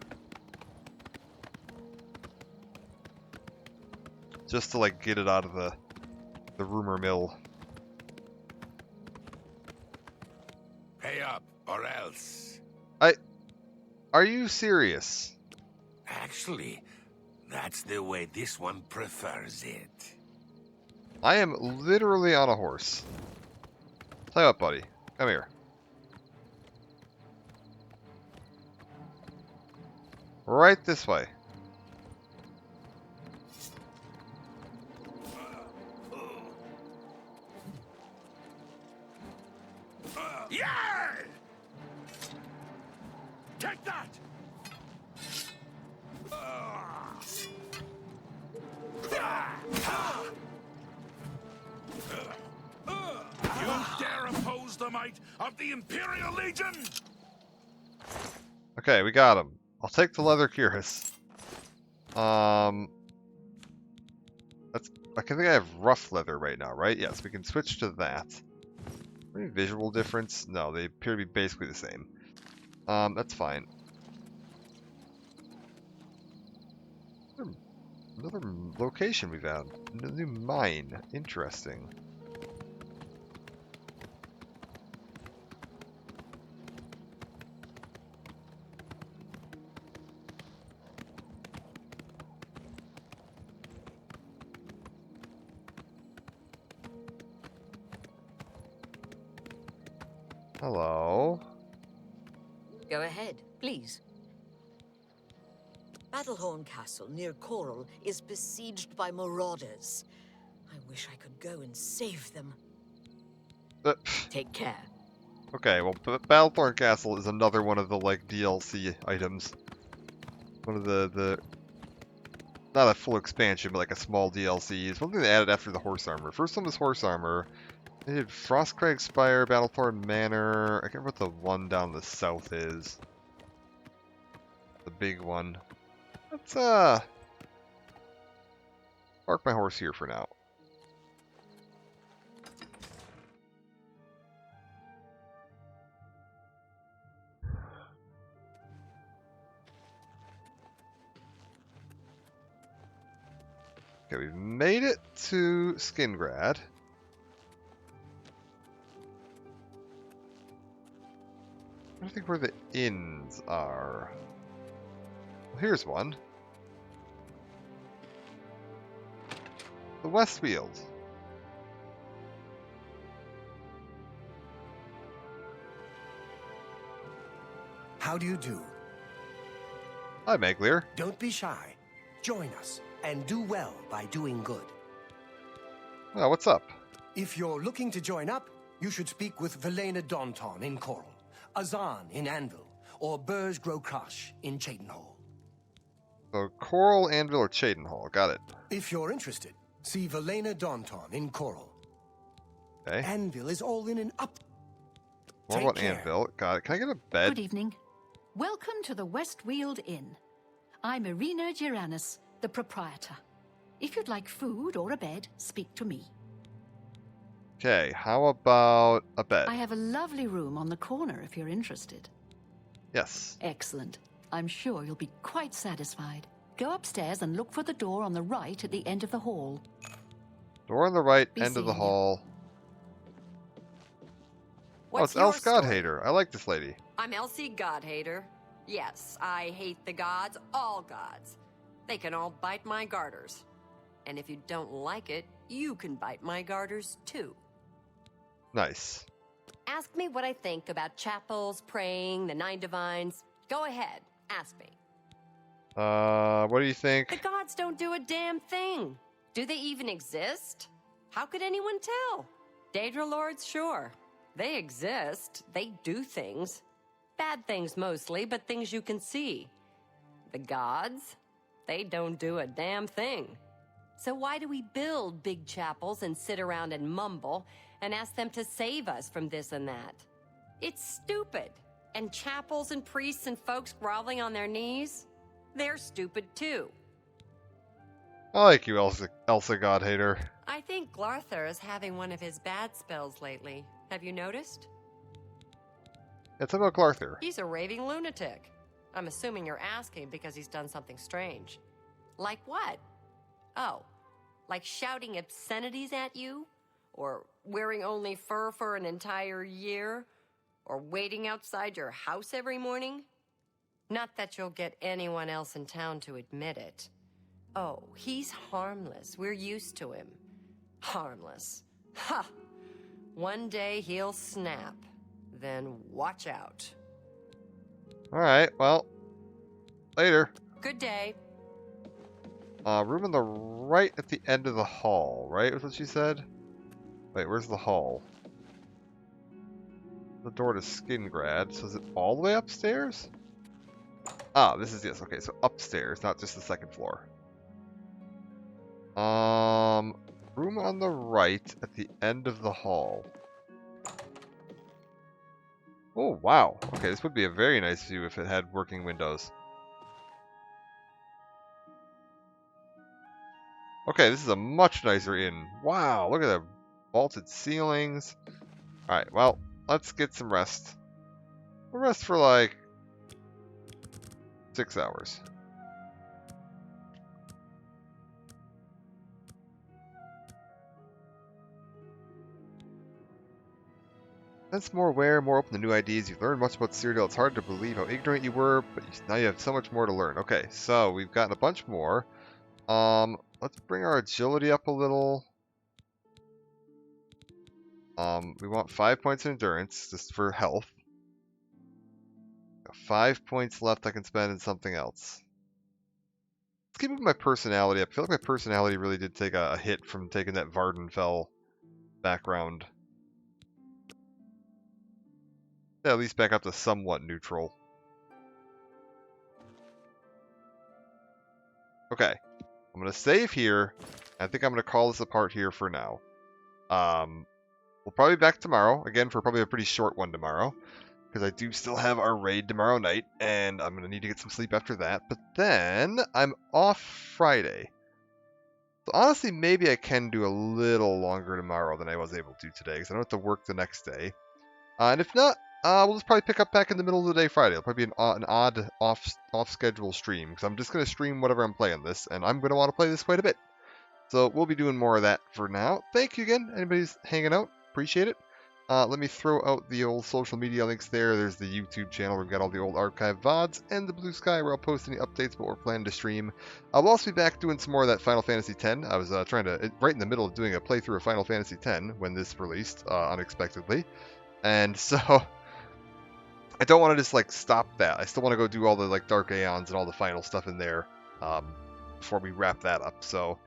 Just to like get it out of the rumor mill. Pay up, or else. Are you serious? Actually, that's the way this one prefers it. I am literally on a horse. Tell you what, buddy. Come here. Right this way. Yeah! Take that! You dare oppose the might of the Imperial Legion? Okay, we got him. I'll take the leather cuirass. I think I have rough leather right now, right? Yes, we can switch to that. Any visual difference? No, they appear to be basically the same. That's fine. Another location we found. A new mine. Interesting. Hello. Go ahead, please. Battlehorn Castle near Coral is besieged by marauders. I wish I could go and save them. Take care. Okay, well, Battlethorn Castle is another one of the, like, DLC items. One of the not a full expansion, but like a small DLC. It's one thing they added after the horse armor. First one was horse armor. They did Frostcrag Spire, Battlethorn Manor. I can't remember what the one down the south is. The big one. Let's, park my horse here for now. Okay, we've made it to Skingrad. I don't think where the inns are. Well, here's one. The Westfield. How do you do? Hi, Maglier. Don't be shy. Join us, and do well by doing good. Oh, what's up? If you're looking to join up, you should speak with Velena Daunton in Coral, Azan in Anvil, or Burj Grokrush in Cheydinhall. So, Coral, Anvil, or Cheydinhall. Got it. If you're interested, see Velena Daunton in Coral. Okay. Anvil is all in an up. What about Anvil? Got it. Can I get a bed? Good evening. Welcome to the Westfield Inn. I'm Irina Giranus, the proprietor. If you'd like food or a bed, speak to me. Okay, how about a bed? I have a lovely room on the corner if you're interested. Yes. Excellent. I'm sure you'll be quite satisfied. Go upstairs and look for the door on the right at the end of the hall. Door on the right, Be end of the seeing you. hall. Oh, What's it's El your story? Godhater. I like this lady. I'm Elsie Godhater. Yes, I hate the gods, all gods. They can all bite my garters. And if you don't like it, you can bite my garters too. Nice. Ask me what I think about chapels, praying, the nine divines. Go ahead, ask me. What do you think? The gods don't do a damn thing. Do they even exist? How could anyone tell? Daedra lords, sure. They exist. They do things. Bad things mostly, but things you can see. The gods? They don't do a damn thing. So why do we build big chapels and sit around and mumble and ask them to save us from this and that? It's stupid. And chapels and priests and folks groveling on their knees? They're stupid too. I like you, Elsa Godhater. I think Glarthur is having one of his bad spells lately. Have you noticed? It's about Glarthur. He's a raving lunatic. I'm assuming you're asking because he's done something strange. Like what? Oh, like shouting obscenities at you? Or wearing only fur for an entire year? Or waiting outside your house every morning? Not that you'll get anyone else in town to admit it. Oh, he's harmless. We're used to him. Harmless. Ha! One day he'll snap. Then watch out. Alright, well, later. Good day. Room on the right at the end of the hall, right? Was what she said? Wait, where's the hall? The door to Skingrad. So is it all the way upstairs? Ah, this is, yes, okay, so upstairs, not just the second floor. Room on the right at the end of the hall. Oh, wow. Okay, this would be a very nice view if it had working windows. Okay, this is a much nicer inn. Wow, look at the vaulted ceilings. Alright, well, let's get some rest. We'll rest for like 6 hours. Sense more aware, more open to new ideas. You've learned much about Cyrodiil. It's hard to believe how ignorant you were, but now you have so much more to learn. Okay, so we've gotten a bunch more. Let's bring our agility up a little. We want 5 points in endurance, just for health. 5 points left I can spend in something else. Let's keep moving my personality up. I feel like my personality really did take a hit from taking that Vardenfell background. Yeah, at least back up to somewhat neutral. Okay. I'm going to save here. I think I'm going to call this apart here for now. We'll probably be back tomorrow. Again, for probably a pretty short one tomorrow. Because I do still have our raid tomorrow night. And I'm going to need to get some sleep after that. But then, I'm off Friday. So honestly, maybe I can do a little longer tomorrow than I was able to today. Because I don't have to work the next day. And if not, we'll just probably pick up back in the middle of the day Friday. It'll probably be an odd off-schedule stream. Because I'm just going to stream whatever I'm playing this. And I'm going to want to play this quite a bit. So we'll be doing more of that for now. Thank you again. Anybody's hanging out. Appreciate it. Let me throw out the old social media links there. There's the YouTube channel. We've got all the old archive VODs and the Blue Sky where I'll post any updates what we're planning to stream. I'll also be back doing some more of that Final Fantasy X. I was trying to, right in the middle of doing a playthrough of Final Fantasy X when this released unexpectedly. And so I don't want to just like stop that. I still want to go do all the like Dark Aeons and all the final stuff in there before we wrap that up. So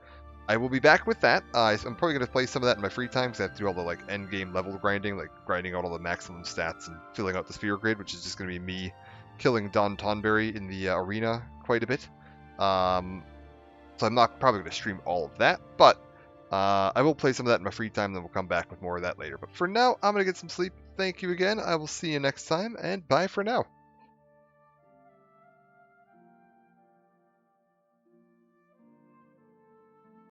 I will be back with that. I'm probably going to play some of that in my free time because I have to do all the like end game level grinding, like grinding out all the maximum stats and filling out the sphere grid, which is just going to be me killing Don Tonberry in the arena quite a bit. So I'm not probably going to stream all of that, but I will play some of that in my free time, then we'll come back with more of that later. But for now, I'm going to get some sleep. Thank you again. I will see you next time, and bye for now.